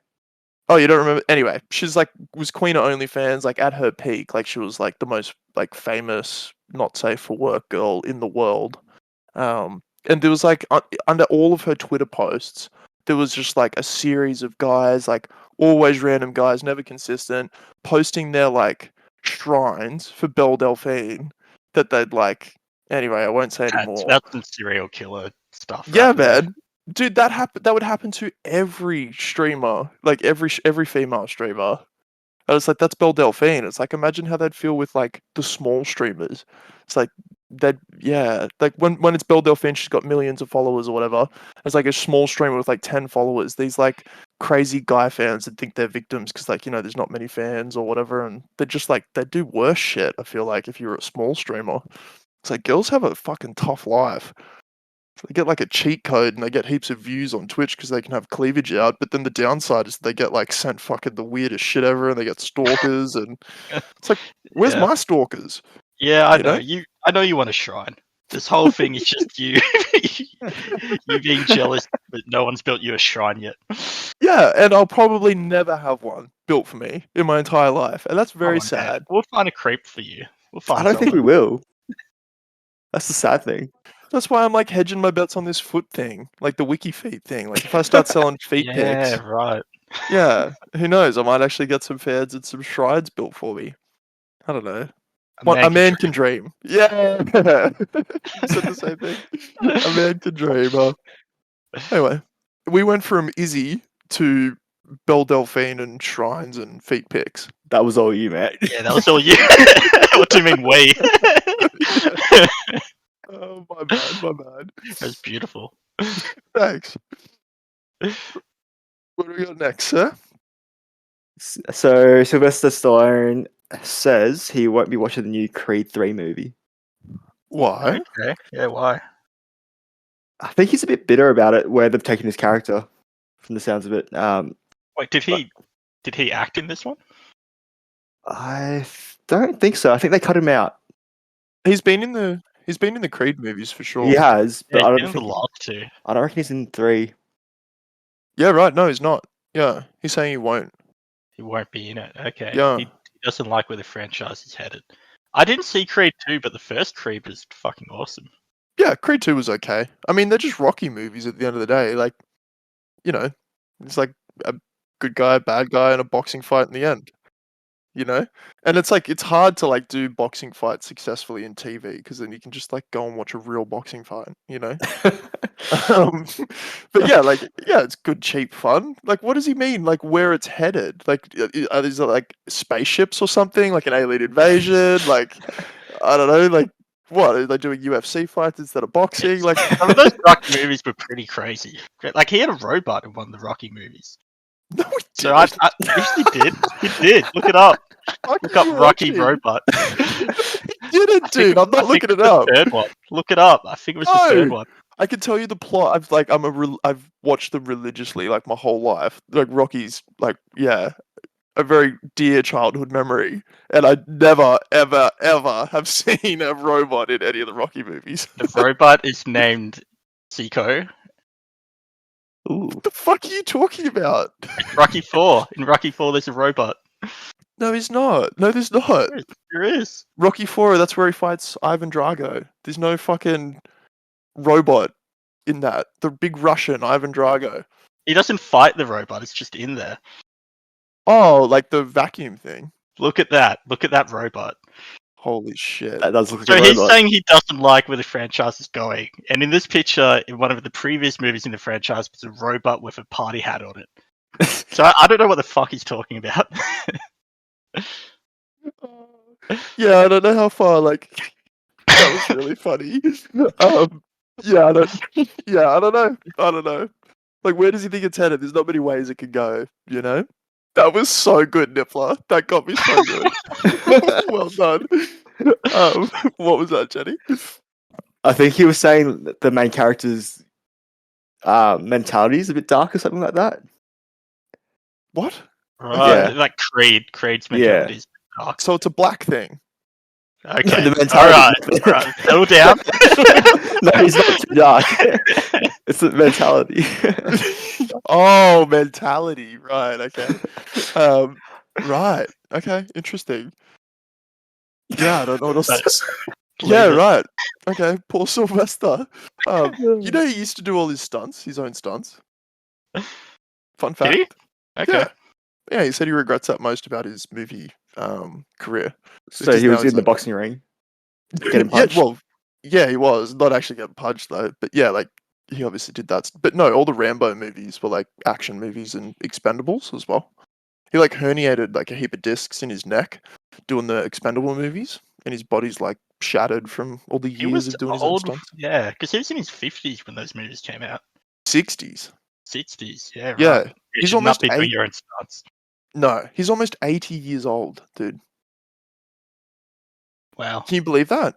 Oh, you don't remember? Anyway, she's like was queen of OnlyFans, like at her peak. Like she was like the most like famous, not safe for work girl in the world. And there was like under all of her Twitter posts, there was just like a series of guys, like always random guys, never consistent, posting their like shrines for Belle Delphine that they'd like. Anyway, I won't say anymore. That's some serial killer stuff. Yeah, right there. man. Dude, that would happen to every streamer, like every female streamer. And it's like, that's Belle Delphine. It's like, imagine how they'd feel with like the small streamers. It's like like when it's Belle Delphine, she's got millions of followers or whatever. It's like a small streamer with like 10 followers. These like crazy guy fans that think they're victims because like, there's not many fans or whatever, and they're just like they do worse shit. I feel like if you're a small streamer, it's like girls have a fucking tough life. They get like a cheat code and they get heaps of views on Twitch because they can have cleavage out, but then the downside is they get like sent fucking the weirdest shit ever, and they get stalkers, and it's like, where's Yeah. my stalkers? Yeah, I You know. know? I know you want a shrine. This whole thing is just you you being jealous that no one's built you a shrine yet. Yeah, and I'll probably never have one built for me in my entire life, and that's very Come on, man. sad. We'll find a creep for you. We'll find I don't think we someone. will. That's the sad thing. That's why I'm like hedging my bets on this foot thing, like the wiki feet thing. Like if I start selling feet Yeah, pics, right. yeah, who knows? I might actually get some fans and some shrines built for me. I don't know. A man can dream. Yeah. You said the same thing. A man can dream. Anyway, we went from Izzy to Belle Delphine and shrines and feet pics. That was all you, mate. Yeah, that was all you. What do you mean we? Oh, my bad. That's beautiful. Thanks. What do we got next, sir? So Sylvester Stallone says he won't be watching the new Creed 3 movie. Why? Okay. Yeah, why? I think he's a bit bitter about it, where they've taken his character, from the sounds of it. Wait, did he act in this one? I don't think so. I think they cut him out. He's been in the Creed movies for sure. He has, but Yeah, I he's don't in the think. last two. I don't reckon he's in 3. Yeah, right. No, he's not. Yeah, he's saying he won't. He won't be in it. Okay. Yeah. He doesn't like where the franchise is headed. I didn't see Creed 2, but the first Creed was fucking awesome. Yeah, Creed 2 was okay. I mean, they're just Rocky movies at the end of the day. Like, it's like a good guy, bad guy, and a boxing fight in the end. And it's like it's hard to like do boxing fights successfully in TV because then you can just like go and watch a real boxing fight. But yeah, it's good cheap fun. Like, what does he mean? Like, where it's headed? Like, are these like spaceships or something? Like an alien invasion? Like, I don't know. Like, what are they doing? UFC fights instead of boxing? Like, Some of those Rocky movies were pretty crazy. Like he had a robot in one of the Rocky movies. no, he So I yes, he did. He did. Look it up. Look up Rocky Robot. He didn't, dude. I'm not looking it up. Third one. Look it up. I think it was the third No. one. I can tell you the plot. I've watched them religiously like my whole life. Like Rocky's like, yeah, a very dear childhood memory. And I never, ever, ever have seen a robot in any of the Rocky movies. The robot is named Zico. Ooh. What the fuck are you talking about? Rocky 4. In Rocky 4, there's a robot. No, he's not. No, there's not. There is. Rocky 4, that's where he fights Ivan Drago. There's no fucking robot in that. The big Russian, Ivan Drago. He doesn't fight the robot, it's just in there. Oh, like the vacuum thing. Look at that. Look at that robot. Holy shit. That does look like So a he's robot. saying he doesn't like where the franchise is going. And in this picture, in one of the previous movies in the franchise, was a robot with a party hat on it. So I don't know what the fuck he's talking about. Yeah, I don't know how far, like, that was really funny. Yeah, I don't know. Like, where does he think it's headed? There's not many ways it could go, you know? That was so good, Niffler. That got me so good. Well done. What was that, Jenny? I think he was saying that the main character's mentality is a bit dark or something like that. What? Right, Yeah. like Creed's mentality is dark. So it's a black thing. Okay, The mentality. alright, settle down. No, he's not too dark. It's the mentality. Oh, mentality. Right, okay. Right. Okay, interesting. Yeah, I don't know what else to say. Yeah, Leave it. right. Okay, poor Sylvester. You know he used to do all his stunts, his own stunts. Fun fact. Did he? Okay. Yeah, he said he regrets that most about his movie career. So Because he now was he's in the like- boxing ring. Getting Yeah, punched. well, yeah, he was. Not actually getting punched, though. But yeah, like, he obviously did that. But no, all the Rambo movies were, like, action movies and Expendables as well. He, like, herniated, like, a heap of discs in his neck doing the Expendable movies. And his body's, like, shattered from all the He years was of doing his own old. stunts. Yeah, because he was in his 50s when those movies came out. 60s. 60s, yeah, right. Yeah, You he's should almost not be doing 8. your own stunts. No, he's almost 80 years old, dude. Wow. Can you believe that?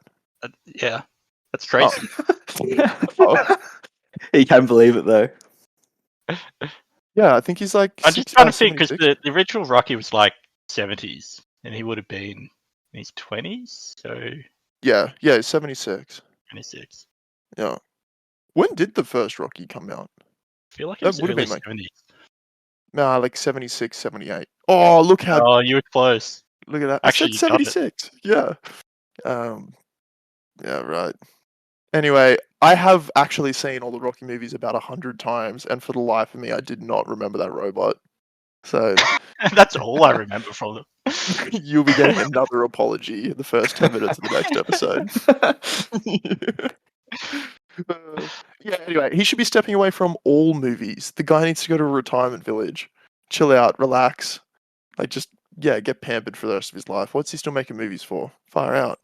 Yeah, that's crazy. Oh. He can believe it though. Yeah, I think he's like. I'm just trying to think because 76. the original Rocky was like 70s, and he would have been in his 20s, so Yeah, 76. 26. Yeah. When did the first Rocky come out? I feel like it That was would have early been like 70s. Nah, like 76, 78. Oh, look how Oh, you were close. look at that. Actually, I you said got it. 76. Yeah. Yeah, right. Anyway, I have actually seen all the Rocky movies about 100 times, and for the life of me, I did not remember that robot. So That's all I remember from them. you'll be getting another apology in the first 10 minutes of the next episode. Yeah, anyway, he should be stepping away from all movies. The guy needs to go to a retirement village, chill out, relax, like just get pampered for the rest of his life. What's he still making movies for? Far out.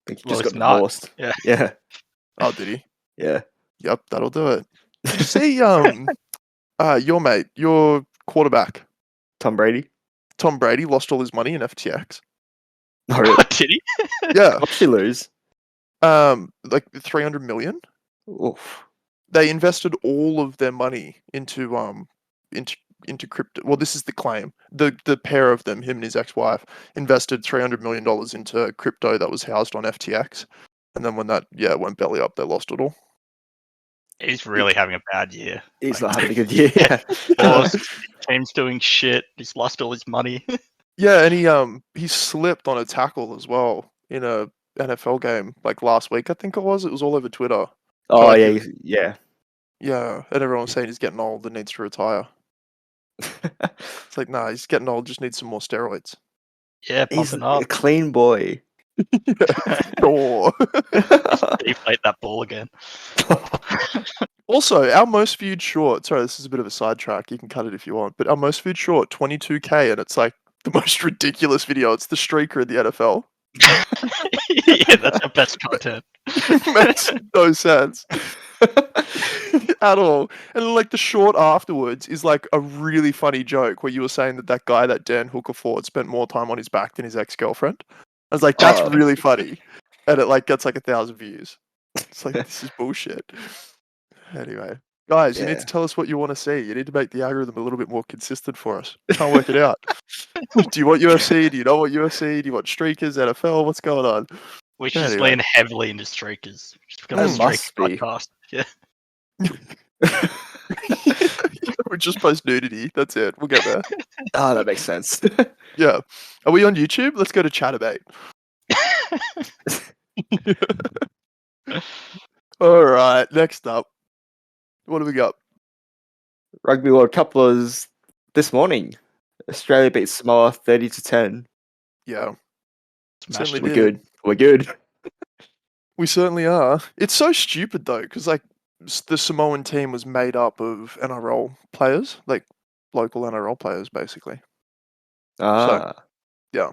He Well, just it's got not. divorced. Yeah. Yeah. Oh, did he? Yeah. Yep, that'll do it. Did you see your mate, your quarterback, Tom Brady. Tom Brady, lost all his money in FTX? No, really. Did he? Yeah, How much did he lose? like 300 million. Oof. They invested all of their money into crypto. Well, this is the claim. The pair of them, him and his ex-wife, invested $300 million into crypto that was housed on FTX. And then when that went belly up, they lost it all. He's really having a bad year. He's Like, not having a good year. Yeah. Lost, team's doing shit. He's lost all his money. Yeah, and he slipped on a tackle as well in a NFL game like last week, I think it was. It was all over Twitter. Oh like yeah, it- yeah. Yeah, and everyone was saying he's getting old and needs to retire. It's like, nah, he's getting old, just needs some more steroids. Yeah, He's pumping a up. clean boy. Sure. Deflate that ball again. Also, our most viewed short, sorry, this is a bit of a sidetrack, you can cut it if you want, but our most viewed short, 22K, and it's like the most ridiculous video. It's the streaker in the NFL. Yeah, that's our best content. Makes no sense at all. And like the short afterwards is like a really funny joke where you were saying that guy that Dan Hooker fought spent more time on his back than his ex-girlfriend. I was like, that's Oh. really funny. And it like gets like 1,000 views. It's like, this is bullshit. Anyway, guys, you need Yeah. to tell us what you want to see. You need to make the algorithm a little bit more consistent for us. Can't work it out. Do you want UFC? Do you know what UFC? Do you want streakers, NFL? What's going on? We should just Anyway. lean heavily into streakers. Just become a That must streaker be. podcast. Yeah. We just post nudity. That's it. We'll get there. Oh, that makes sense. Yeah. Are we on YouTube? Let's go to Chatterbait. All right. Next up, what do we got? Rugby World Cup was this morning. Australia beat Samoa 30-10. Yeah. Smashed Certainly it. We're did. good. We're good. We certainly are. It's so stupid though, because like the Samoan team was made up of NRL players, like local NRL players, basically. Ah, Yeah.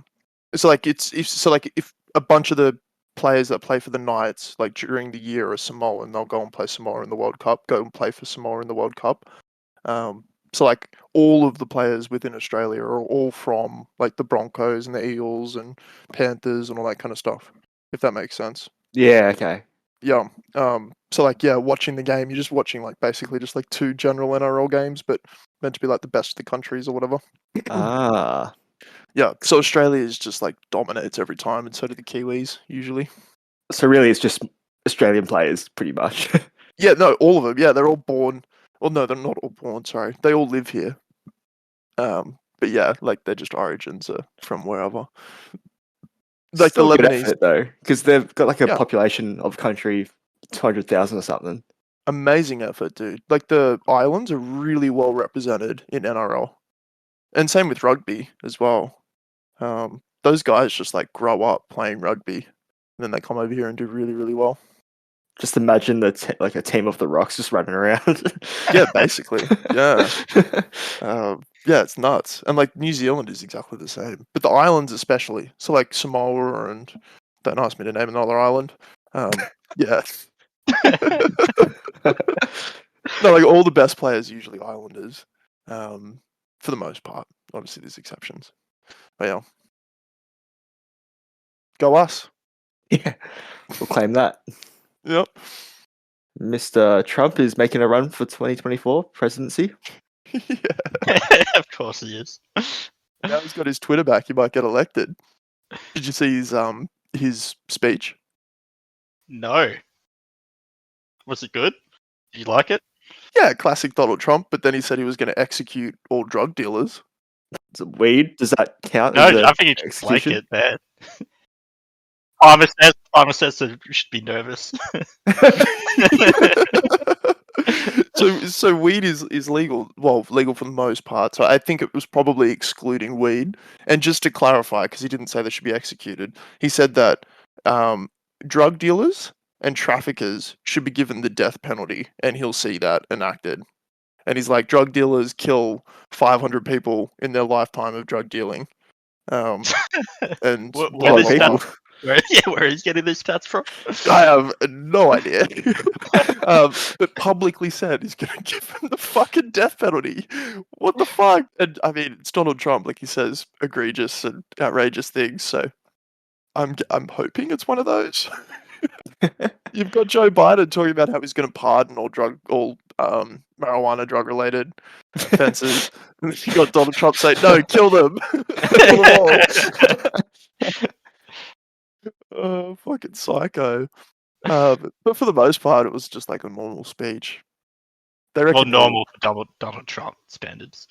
It's like if a bunch of the players that play for the Knights, like during the year, are Samoan, they'll go and play Samoa in the World Cup. Go and play for Samoa in the World Cup. So like all of the players within Australia are all from like the Broncos and the Eels and Panthers and all that kind of stuff. If that makes sense. yeah, okay. Yeah. So like yeah, watching the game, you're just watching like basically just like two general NRL games, but meant to be like the best of the countries or whatever. Ah, Yeah. So Australia is just like dominates every time, and so do the Kiwis usually. so really it's just Australian players, pretty much. Yeah. No, all of them. Yeah, they're all born. Well, no, they're not all born. Sorry, they all live here. But yeah, like they're just origins are from wherever. Like the Still good Lebanese. effort though, because they've got like a Yeah. population of country 200,000 or something. Amazing effort, dude. Like the islands are really well represented in NRL, and same with rugby as well. Those guys just like grow up playing rugby, and then they come over here and do really, really well. Just imagine like a team of the Rocks just running around. Yeah, basically. Yeah. Yeah, it's nuts. And like New Zealand is exactly the same, but the islands especially. So like Samoa and don't ask me to name another island. Yeah. No, like all the best players are usually islanders, for the most part. Obviously, there's exceptions. But yeah, go us. Yeah, we'll claim that. Yep. Mr. Trump is making a run for 2024 presidency. Yeah. Of course he is. Now he's got his Twitter back. He might get elected. Did you see his speech? No. Was it good? Did you like it? Yeah, classic Donald Trump. But then he said he was going to execute all drug dealers. Is it weed? Does that count No, as a I think you just like execution? it there. Palmer says that you should be nervous. So weed is legal. Well, legal for the most part. So I think it was probably excluding weed. And just to clarify, because he didn't say they should be executed, he said that drug dealers and traffickers should be given the death penalty, and he'll see that enacted. And he's like, drug dealers kill 500 people in their lifetime of drug dealing. And What- blah, what blah, is blah. that? Where he's getting these stats from? I have no idea. But publicly said he's going to give him the fucking death penalty. What the fuck? And I mean, it's Donald Trump. Like he says, egregious and outrageous things. So I'm hoping it's one of those. You've got Joe Biden talking about how he's going to pardon all marijuana drug related offences. And then you got Donald Trump saying, "No, kill them, kill them all." Oh, fucking psycho. But for the most part, it was just like a normal speech. They Well, reckon normal for Donald Trump standards.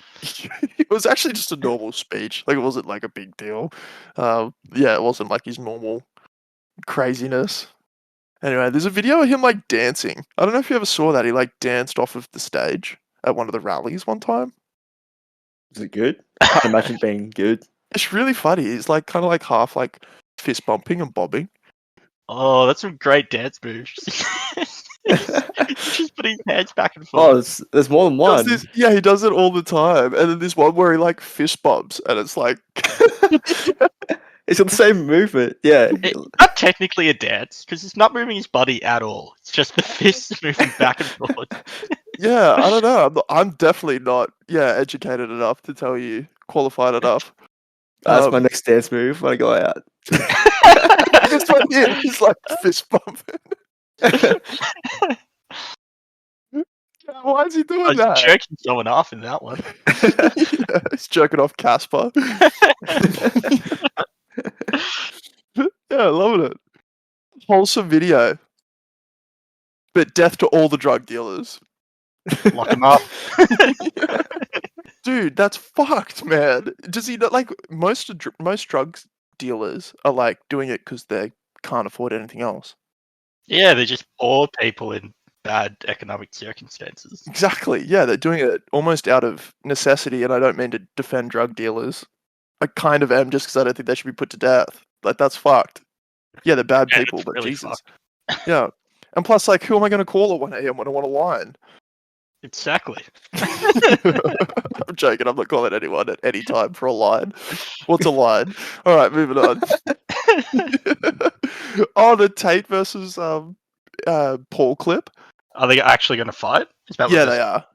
it was actually just a normal speech. Like it wasn't like a big deal. Yeah, it wasn't like his normal craziness. Anyway, there's a video of him like dancing. I don't know if you ever saw that. He like danced off of the stage at one of the rallies one time. Is it good? I can't imagine it being good. It's really funny. He's like kind of like half like fist bumping and bobbing. Oh, that's some great dance moves. He's just putting his hands back and Oh, forth. there's more than Does one. this, yeah, he does it all the time. And then this one where he like fist bumps, and it's like, It's got the same movement. Yeah. It's not technically a dance because he's not moving his body at all. It's just the fists moving back and forth. yeah, I don't know. I'm definitely not, educated enough to tell you, qualified enough. That's my next dance move when I go out. This one here, he's like fist bumping. Why is he doing that? He's jerking someone off in that one. Yeah, he's jerking off Casper. Yeah, loving it. Wholesome video. But death to all the drug dealers. Lock him up. Dude, that's fucked, man. Does he not like most drugs dealers are like doing it because they can't afford anything else? Yeah, they're just poor people in bad economic circumstances. Exactly. Yeah, they're doing it almost out of necessity, and I don't mean to defend drug dealers. I kind of am, just because I don't think they should be put to death. Like that's fucked. Yeah, they're bad Yeah, people, it's but really Jesus. fucked. Yeah, and plus, like, who am I going to call at 1 a.m. when I want a line? Exactly. I'm joking. I'm not calling anyone at any time for a line. What's a line? All right, moving on. Oh, the Tate versus Paul clip. Are they actually going to fight? Is that Yeah, what they are.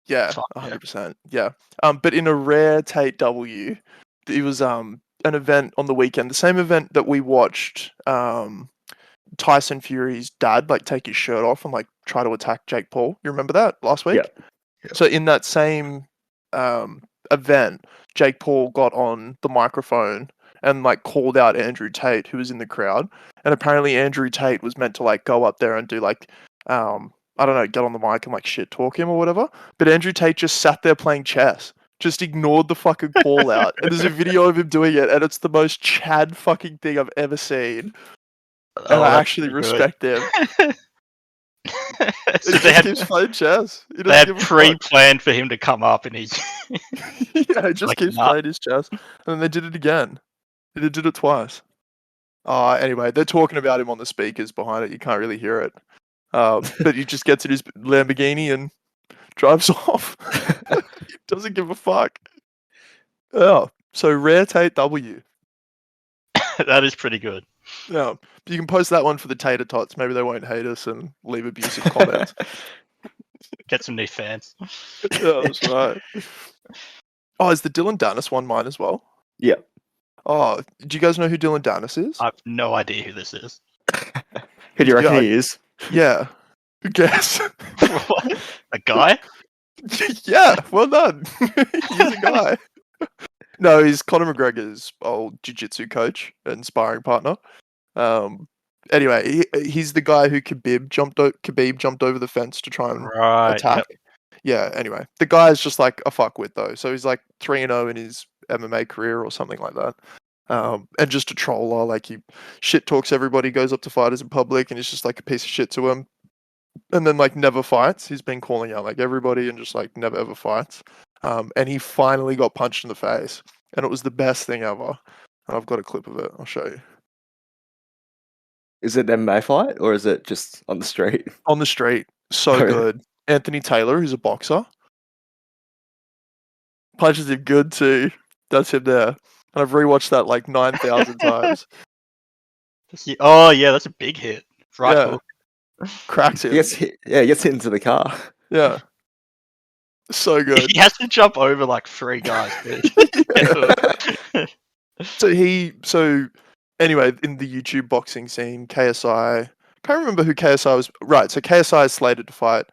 Yeah, Fuck, yeah. 100%. Yeah. But in a rare Tate W, it was an event on the weekend, the same event that we watched Tyson Fury's dad like take his shirt off and like try to attack Jake Paul. You remember that last week? Yeah. So in that same event, Jake Paul got on the microphone and like called out Andrew Tate, who was in the crowd. And apparently Andrew Tate was meant to like go up there and do like I don't know, get on the mic and like shit talk him or whatever. But Andrew Tate just sat there playing chess. Just ignored the fucking call out. And there's a video of him doing it, and it's the most Chad fucking thing I've ever seen. And I that's actually pretty good. respect him. So He just keeps playing chess. He they doesn't had give a fuck. pre-planned for him to come up, and he Yeah, he just like, keeps nah. playing his chess. And then they did it again. They did it twice. Anyway, they're talking about him on the speakers behind it. You can't really hear it. But he just gets in his Lamborghini and drives off. He doesn't give a fuck. Yeah. So rare Tate W. That is pretty good. Yeah. You can post that one for the Tater Tots. Maybe they won't hate us and leave abusive comments. Get some new fans. Yeah, that's right. Oh, is the Dillon Danis one mine as well? Yeah. Oh, do you guys know who Dillon Danis is? I have no idea who this is. Who do you reckon Yeah, he is? Yeah. Who guess? What? A guy? Yeah, well done. He's a guy. No, he's Conor McGregor's old jiu-jitsu coach and sparring partner. Anyway, he's the guy who Khabib jumped over the fence to try and Right. attack. Yep. Yeah, anyway. The guy's just like a fuckwit though. So he's like 3-0 in his MMA career or something like that. And just a troller, like he shit talks everybody, goes up to fighters in public and he's just like a piece of shit to him. And then like never fights. He's been calling out like everybody and just like never ever fights. And he finally got punched in the face. And it was the best thing ever. And I've got a clip of it. I'll show you. Is it an MMA fight or is it just on the street? On the street. So Oh, yeah. good. Anthony Taylor, who's a boxer. Punches him good too. That's him there. And I've rewatched that like 9,000 times. Oh yeah, that's a big hit. Right Yeah. hook. Cracks him. He gets hit into the car. Yeah. So good. He has to jump over like 3 guys. So anyway, in the YouTube boxing scene, KSI, can't remember who KSI was. Right, so KSI is slated to fight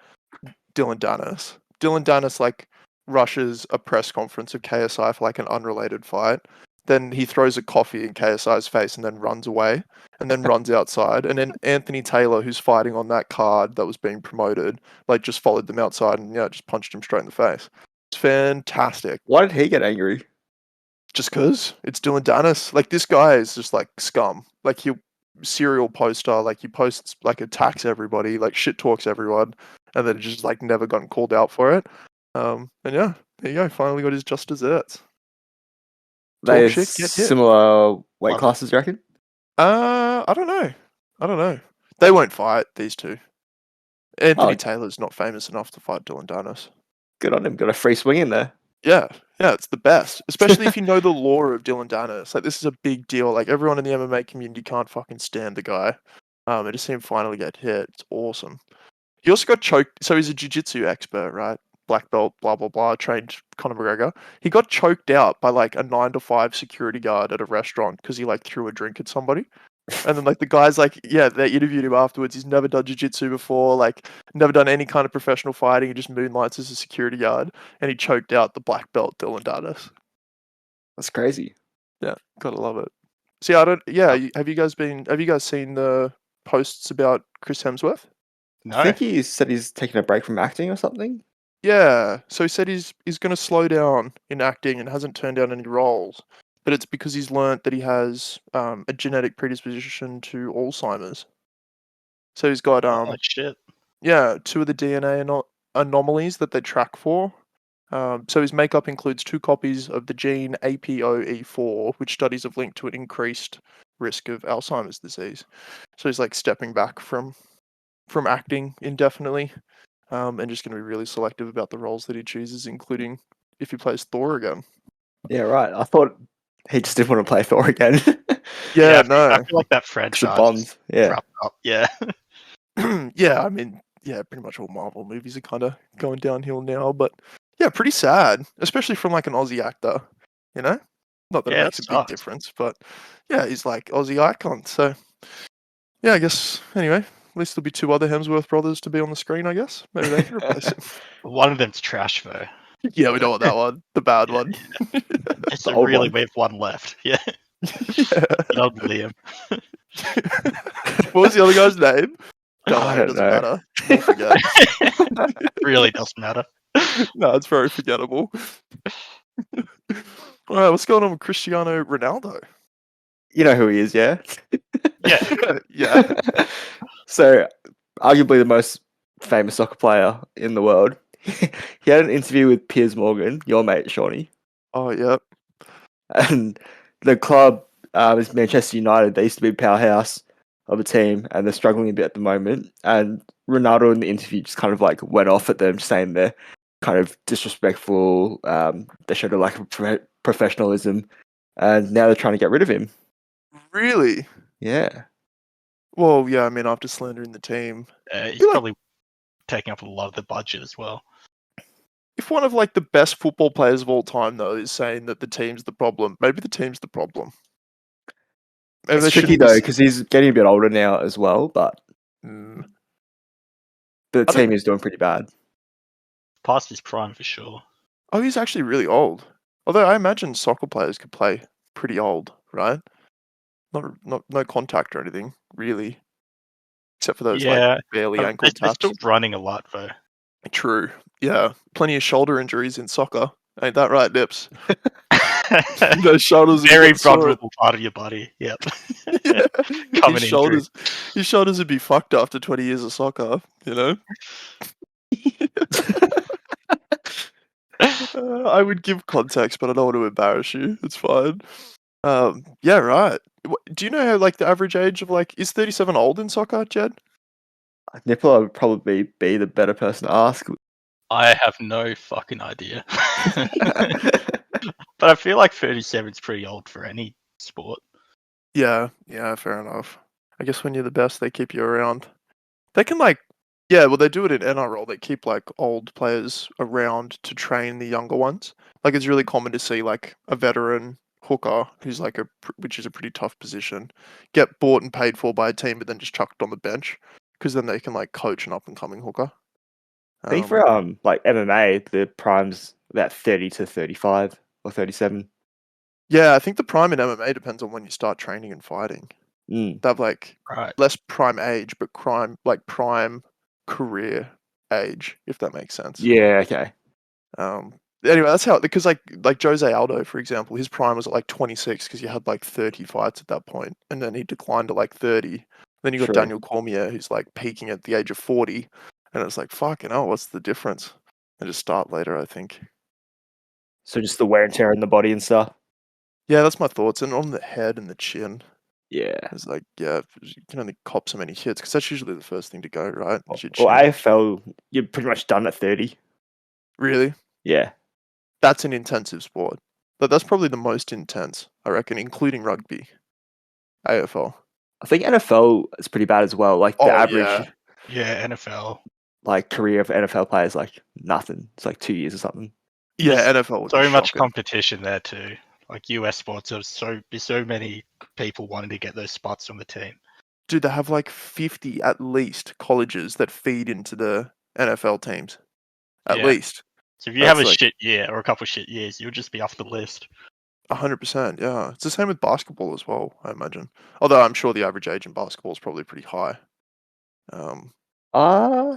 Dillon Danis. Dillon Danis like rushes a press conference of KSI for like an unrelated fight. Then he throws a coffee in KSI's face and then runs away and then runs outside. And then Anthony Taylor, who's fighting on that card that was being promoted, like just followed them outside and just punched him straight in the face. It's fantastic. Why did he get angry? Just because it's Dillon Danis. Like this guy is just like scum. Like he serial poster. Like he posts like attacks everybody. Like shit talks everyone, and then just like never gotten called out for it. And yeah, there you go. Finally got his just desserts. They shit, get hit. similar weight Love it. classes, you reckon? I don't know. They won't fight these two. Anthony Taylor's not famous enough to fight Dillon Danis. Good on him. Got a free swing in there. Yeah, it's the best. Especially if you know the lore of Dillon Danis. Like this is a big deal. Like everyone in the MMA community can't fucking stand the guy. And to see him finally get hit, it's awesome. He also got choked. So he's a jiu-jitsu expert, right? Black belt, blah blah blah. Trained Conor McGregor. He got choked out by like a 9 to 5 security guard at a restaurant because he like threw a drink at somebody. And then like the guy's like, yeah, they interviewed him afterwards. He's never done jiu-jitsu before, like never done any kind of professional fighting. He just moonlights as a security guard, and he choked out the black belt Dillon Danis. That's crazy. Yeah, gotta love it. See, I don't. Yeah, have you guys seen the posts about Chris Hemsworth? No. I think he said he's taking a break from acting or something. Yeah, so he said he's going to slow down in acting and hasn't turned down any roles, but it's because he's learnt that he has a genetic predisposition to Alzheimer's. So he's got Oh shit. yeah, 2 of the DNA anomalies that they track for. So his makeup includes 2 copies of the gene APOE4, which studies have linked to an increased risk of Alzheimer's disease. So he's like stepping back from acting indefinitely, and just going to be really selective about the roles that he chooses, including if he plays Thor again. Yeah, right. I thought he just didn't want to play Thor again. Yeah, I no. feel like that It's a franchise Bond. is Yeah. wrapped up. Yeah. Yeah, I mean, yeah, pretty much all Marvel movies are kind of going downhill now, but yeah, pretty sad, especially from like an Aussie actor, you know? Not that it Yeah, makes a that big sucks. difference, but yeah, he's like Aussie icon. So yeah, I guess anyway, at least there'll be 2 other Hemsworth brothers to be on the screen, I guess. Maybe they can replace him. One of them's trash though. Yeah, we don't want that one. The bad Yeah, one. Just The to old really one. we have one left. Yeah. Yeah. Good old Liam. What was the other guy's name? Don't I worry, it don't doesn't know. matter. We'll forget. Really doesn't matter. No, it's very forgettable. All right, what's going on with Cristiano Ronaldo? You know who he is, yeah? Yeah. Yeah. So, arguably the most famous soccer player in the world. He had an interview with Piers Morgan, your mate, Shawnee. Oh, yeah. And the club is Manchester United. They used to be a powerhouse of a team, and they're struggling a bit at the moment. And Ronaldo in the interview just kind of like went off at them, saying they're kind of disrespectful. They showed a lack of professionalism, and now they're trying to get rid of him. Really? Yeah. Well, yeah, I mean, after slandering the team, He's feel like- probably taking up a lot of the budget as well. if one of like the best football players of all time, though, is saying that the team's the problem, maybe the team's the problem. Maybe they It's tricky shouldn't be though because he's getting a bit older now as well, but Mm. the I don't- team is doing pretty bad. Past his prime for sure. Oh, he's actually really old. Although I imagine soccer players could play pretty old, right? Not no contact or anything, really. Except for those Yeah, like barely ankle They're taps. still running a lot though. True. Yeah. Plenty of shoulder injuries in soccer. Ain't that right, Nips? Those shoulders would Very get sore. vulnerable part of your body. Yep. Yeah. Common His shoulders would be fucked after 20 years of soccer, you know? I would give context, but I don't want to embarrass you. It's fine. Yeah, right. Do you know how like the average age of like is 37 old in soccer, Jed? Nicola would probably be the better person to ask. I have no fucking idea. But I feel like 37 is pretty old for any sport. Yeah, fair enough. I guess when you're the best, they keep you around. They can like, yeah, well, they do it in NRL. They keep like old players around to train the younger ones. Like it's really common to see like a veteran hooker who's like which is a pretty tough position, get bought and paid for by a team, but then just chucked on the bench because then they can like coach an up and coming hooker. I think for like MMA, the prime's about 30 to 35 or 37. Yeah, I think the prime in MMA depends on when you start training and fighting. Mm. They have like Right. less prime age, but prime career age, if that makes sense. Yeah, okay. Anyway, that's how because like Jose Aldo, for example, his prime was at like 26 because you had like 30 fights at that point, and then he declined to like 30. Then you got True. Daniel Cormier, who's like peaking at the age of 40, and it's like fucking hell, what's the difference? They just start later, I think. So just the wear and tear in the body and stuff. Yeah, that's my thoughts. And on the head and the chin, Yeah. it's like you can only cop so many hits because that's usually the first thing to go, right? Is your Well, chin. AFL, you're pretty much done at 30. Really? Yeah. That's an intensive sport. But that's probably the most intense, I reckon, including rugby. AFL. I think NFL is pretty bad as well. Like the average Yeah, NFL. like career of NFL players like nothing. It's like 2 years or something. Yeah, There's NFL would So be much shocking. competition there too. Like US sports, there's so many people wanting to get those spots on the team. Dude, they have like 50 at least colleges that feed into the NFL teams. At Yeah. least. So if you have a That's like- shit year or a couple shit years, you'll just be off the list. 100%, yeah. It's the same with basketball as well, I imagine. Although I'm sure the average age in basketball is probably pretty high. Uh,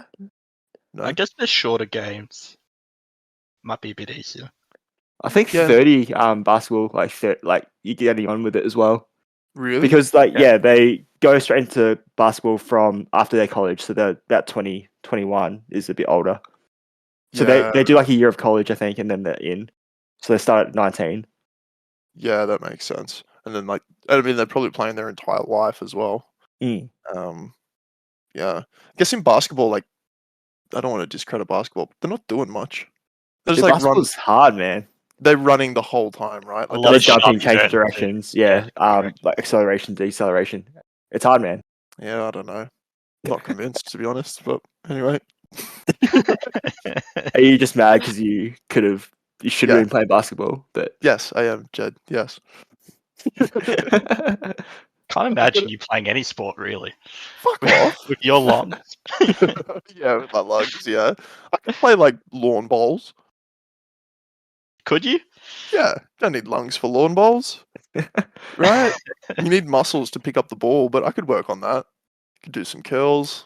No. I guess the shorter games might be a bit easier. I think Yeah. 30 basketball, like you're getting on with it as well. Really? Because Yeah. they go straight into basketball from after their college, so they're about 20, 21 is a bit older. So they do like a year of college, I think, and then they're in. So they start at 19. Yeah, that makes sense. And then I mean they're probably playing their entire life as well. Mm. Yeah. I guess in basketball, like I don't want to discredit basketball, but they're not doing much. They're just Dude, like basketball's hard, man. they're running the whole time, right? A Like lot They're of shot jumping, changing conversion too. directions. Yeah. correct. Like acceleration, deceleration. It's hard, man. yeah, I don't know. Not convinced to be honest, but anyway. Are you just mad because you should have Yeah. been playing basketball? But Yes, I am, Jed. Yes. Can't imagine you playing any sport really Fuck off. with your lungs. Yeah, with my lungs, yeah. I can play like lawn bowls. Could you? Yeah, don't need lungs for lawn bowls. Right? You need muscles to pick up the ball, but I could work on that. Could do some curls.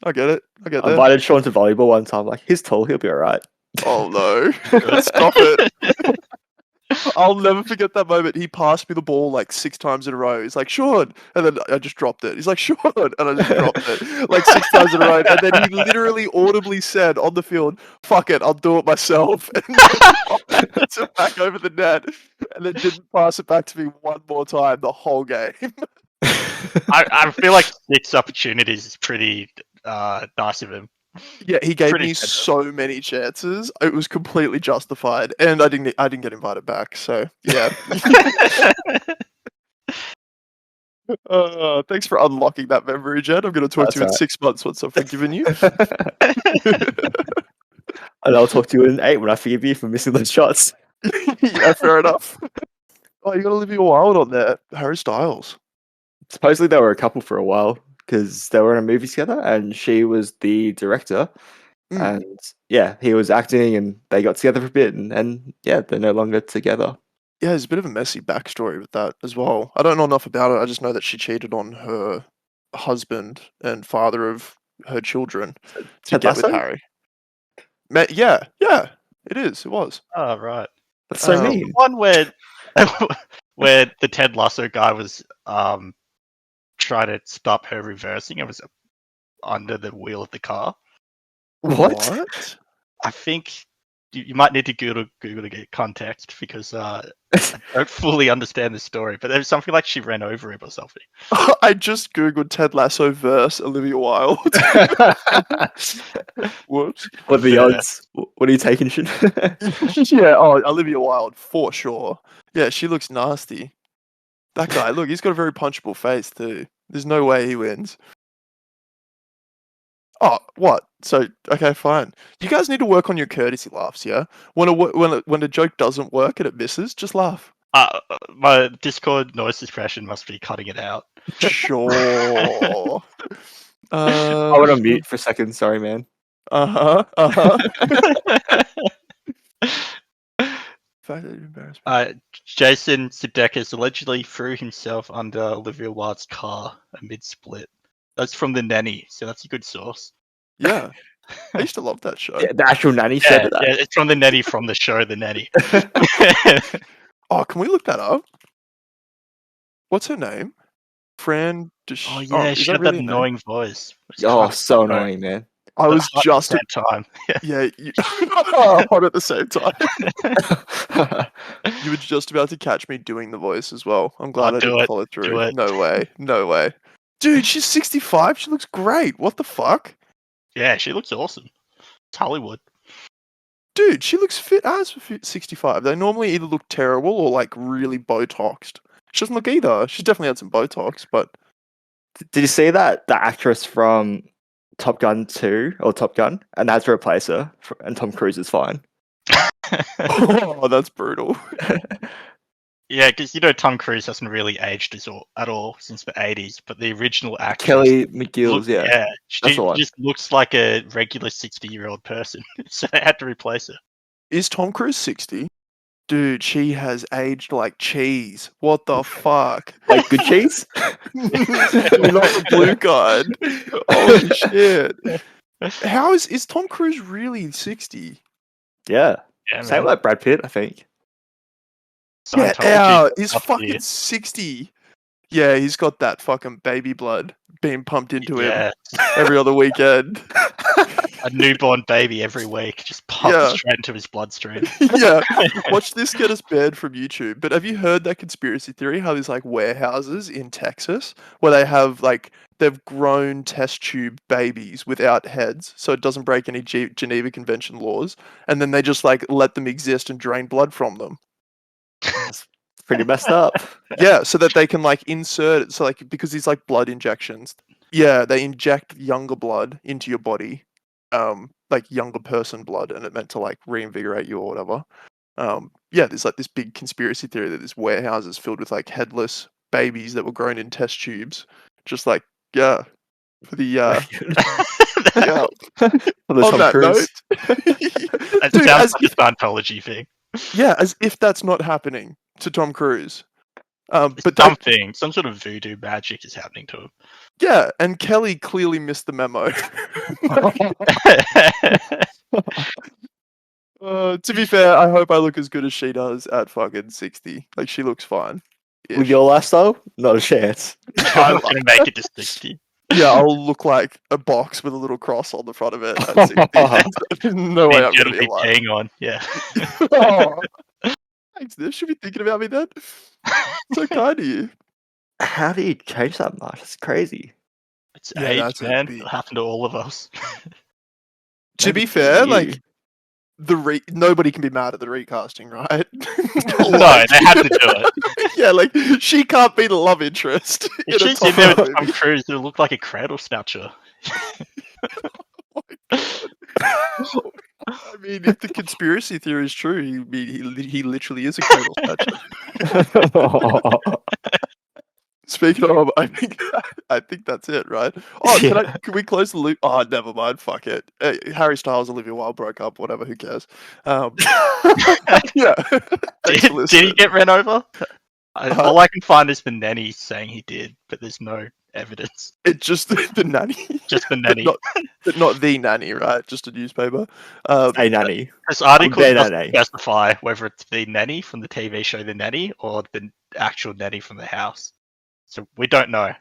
I get it. I get I that. invited Sean to volleyball one time. Like, he's tall, he'll be all right. Oh no. Stop it. I'll never forget that moment. He passed me the ball like 6 times in a row. He's like, Sean. And then I just dropped it. He's like, Sean. And I just dropped it like 6 times in a row. And then he literally audibly said on the field, fuck it, I'll do it myself. And then it's it back over the net. And then didn't pass it back to me one more time the whole game. I feel like 6 opportunities is pretty nice of him. Yeah, he gave Pretty me generous. so many chances. It was completely justified. And I didn't get invited back. So yeah. Thanks for unlocking that memory, Jed. I'm going to talk to you in That's 6 months once I've forgiven you. And I'll talk to you in 8 when I forgive you for missing those shots. Yeah, fair enough. Oh, you got Olivia Wilde on there. Harry Styles. Supposedly they were a couple for a while because they were in a movie together and she was the director. Mm. And yeah, he was acting and they got together for a bit and yeah, they're no longer together. Yeah, there's a bit of a messy backstory with that as well. I don't know enough about it. I just know that she cheated on her husband and father of her children to Ted get with Lasso? Harry. Yeah, it is. It was. Oh right. That's so Um, mean. The one where the Ted Lasso guy was trying to stop her reversing. It was under the wheel of the car. What? I think you might need to Google to get context because I don't fully understand the story. But there was something like she ran over him or something. I just googled Ted Lasso verse Olivia Wilde. Whoops. What are the Yeah. odds? What are you taking? Yeah, oh, Olivia Wilde, for sure. Yeah, she looks nasty. That guy, look, he's got a very punchable face too. There's no way he wins. Oh, what? So, okay, fine. You guys need to work on your courtesy laughs, yeah? When a joke doesn't work and it misses, just laugh. My Discord noise suppression must be cutting it out. Sure. I went on mute for a second. Sorry, man. Uh-huh. Fact that you embarrassed me. Jason Sudeikis allegedly threw himself under Olivia Wilde's car amid split. That's from The Nanny, so that's a good source. Yeah. I used to love that show. Yeah, the actual nanny Yeah, said that. it's from The Nanny from the show The Nanny. Oh, can we look that up? What's her name? Fran Oh yeah, is she got really that her name? annoying voice. It's Oh, kind of so annoying. annoying, man. I But was hot just at the same time. yeah, hot at the same time. You were just about to catch me doing the voice as well. I'm glad I do didn't it, follow do through. it. No way. Dude, she's 65. She looks great. What the fuck? Yeah, she looks awesome. It's Hollywood. Dude, she looks fit as for 65. They normally either look terrible or like really Botoxed. She doesn't look either. She's definitely had some Botox, but Did you see that the actress from Top Gun 2 or Top Gun and they had to replace her and Tom Cruise is fine? oh, that's brutal. Yeah, because Tom Cruise hasn't really aged at all since the 80s, but the original actress Kelly McGills, yeah. she That's the one. just looks like a regular 60-year-old person, so they had to replace her. Is Tom Cruise 60? Dude, she has aged like cheese. What the fuck? Like good cheese? Not the blue kind. Holy shit. How is Tom Cruise really 60? Yeah. Yeah, Same man. like Brad Pitt, I think. Get Scientology out. He's up fucking here. 60. Yeah, he's got that fucking baby blood being pumped into him Yeah, every other weekend. a newborn baby every week just pumped Yeah. straight into his bloodstream. Yeah. Watch this get us banned from YouTube. But have you heard that conspiracy theory? How there's like warehouses in Texas where they have like they've grown test tube babies without heads, so it doesn't break any Geneva Convention laws, and then they just like let them exist and drain blood from them. That's pretty messed up. Yeah, so that they can like insert it. So like because these like blood injections, yeah, they inject younger blood into your body, like younger person blood, and it meant to like reinvigorate you or whatever. Yeah, there's like this big conspiracy theory that this warehouse is filled with like headless babies that were grown in test tubes, just like yeah, for the yeah. For the On Tom that Cruise. note, It dude, sounds as like a Scientology thing. yeah, as if that's not happening to Tom Cruise. It's But something, some sort of voodoo magic is happening to him. yeah, and Kelly clearly missed the memo. To be fair, I hope I look as good as she does at fucking 60. Like she looks fine. With your lifestyle, not a chance. I'm gonna make it to 60. Yeah, I'll look like a box with a little cross on the front of it at 60. No way I'm It'll gonna be be alive. peeing on, yeah. Oh. Thanks, Niv. Should be thinking about me then. So kind of you. How do you change that much? It's crazy. It's Yeah, age, that's a man. big- It happened to all of us. To Maybe be for fair, you. like nobody can be mad at the recasting, right? No, they had to do it. Yeah, like she can't be the love interest. If in a she's in Tom there with Cruise Tom movie. Cruise, it'll look like a cradle snatcher. I mean, if the conspiracy theory is true, he literally is a cradle snatcher. Speaking of, I think that's it, right? Oh, can we close the loop? Oh, never mind. Fuck it. Harry Styles, Olivia Wilde broke up. Whatever. Who cares? Yeah. Thanks for Did he listening. get ran over? Uh-huh. All I can find is the nanny saying he did, but there's no evidence. It's just the nanny. Just the But nanny. not the nanny, right? Just a newspaper. A nanny. This article Their doesn't nanny. specify whether it's the nanny from the TV show The Nanny or the actual nanny from the house. So we don't know.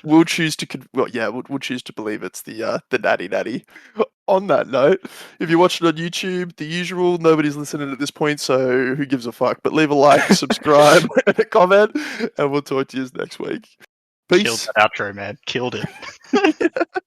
We'll choose to we'll choose to believe it's the nanny. On that note, if you watch it on YouTube, the usual, nobody's listening at this point, so who gives a fuck? But leave a like, subscribe, and a comment, and we'll talk to you next week. Killed Peace. that outro, man. Killed it.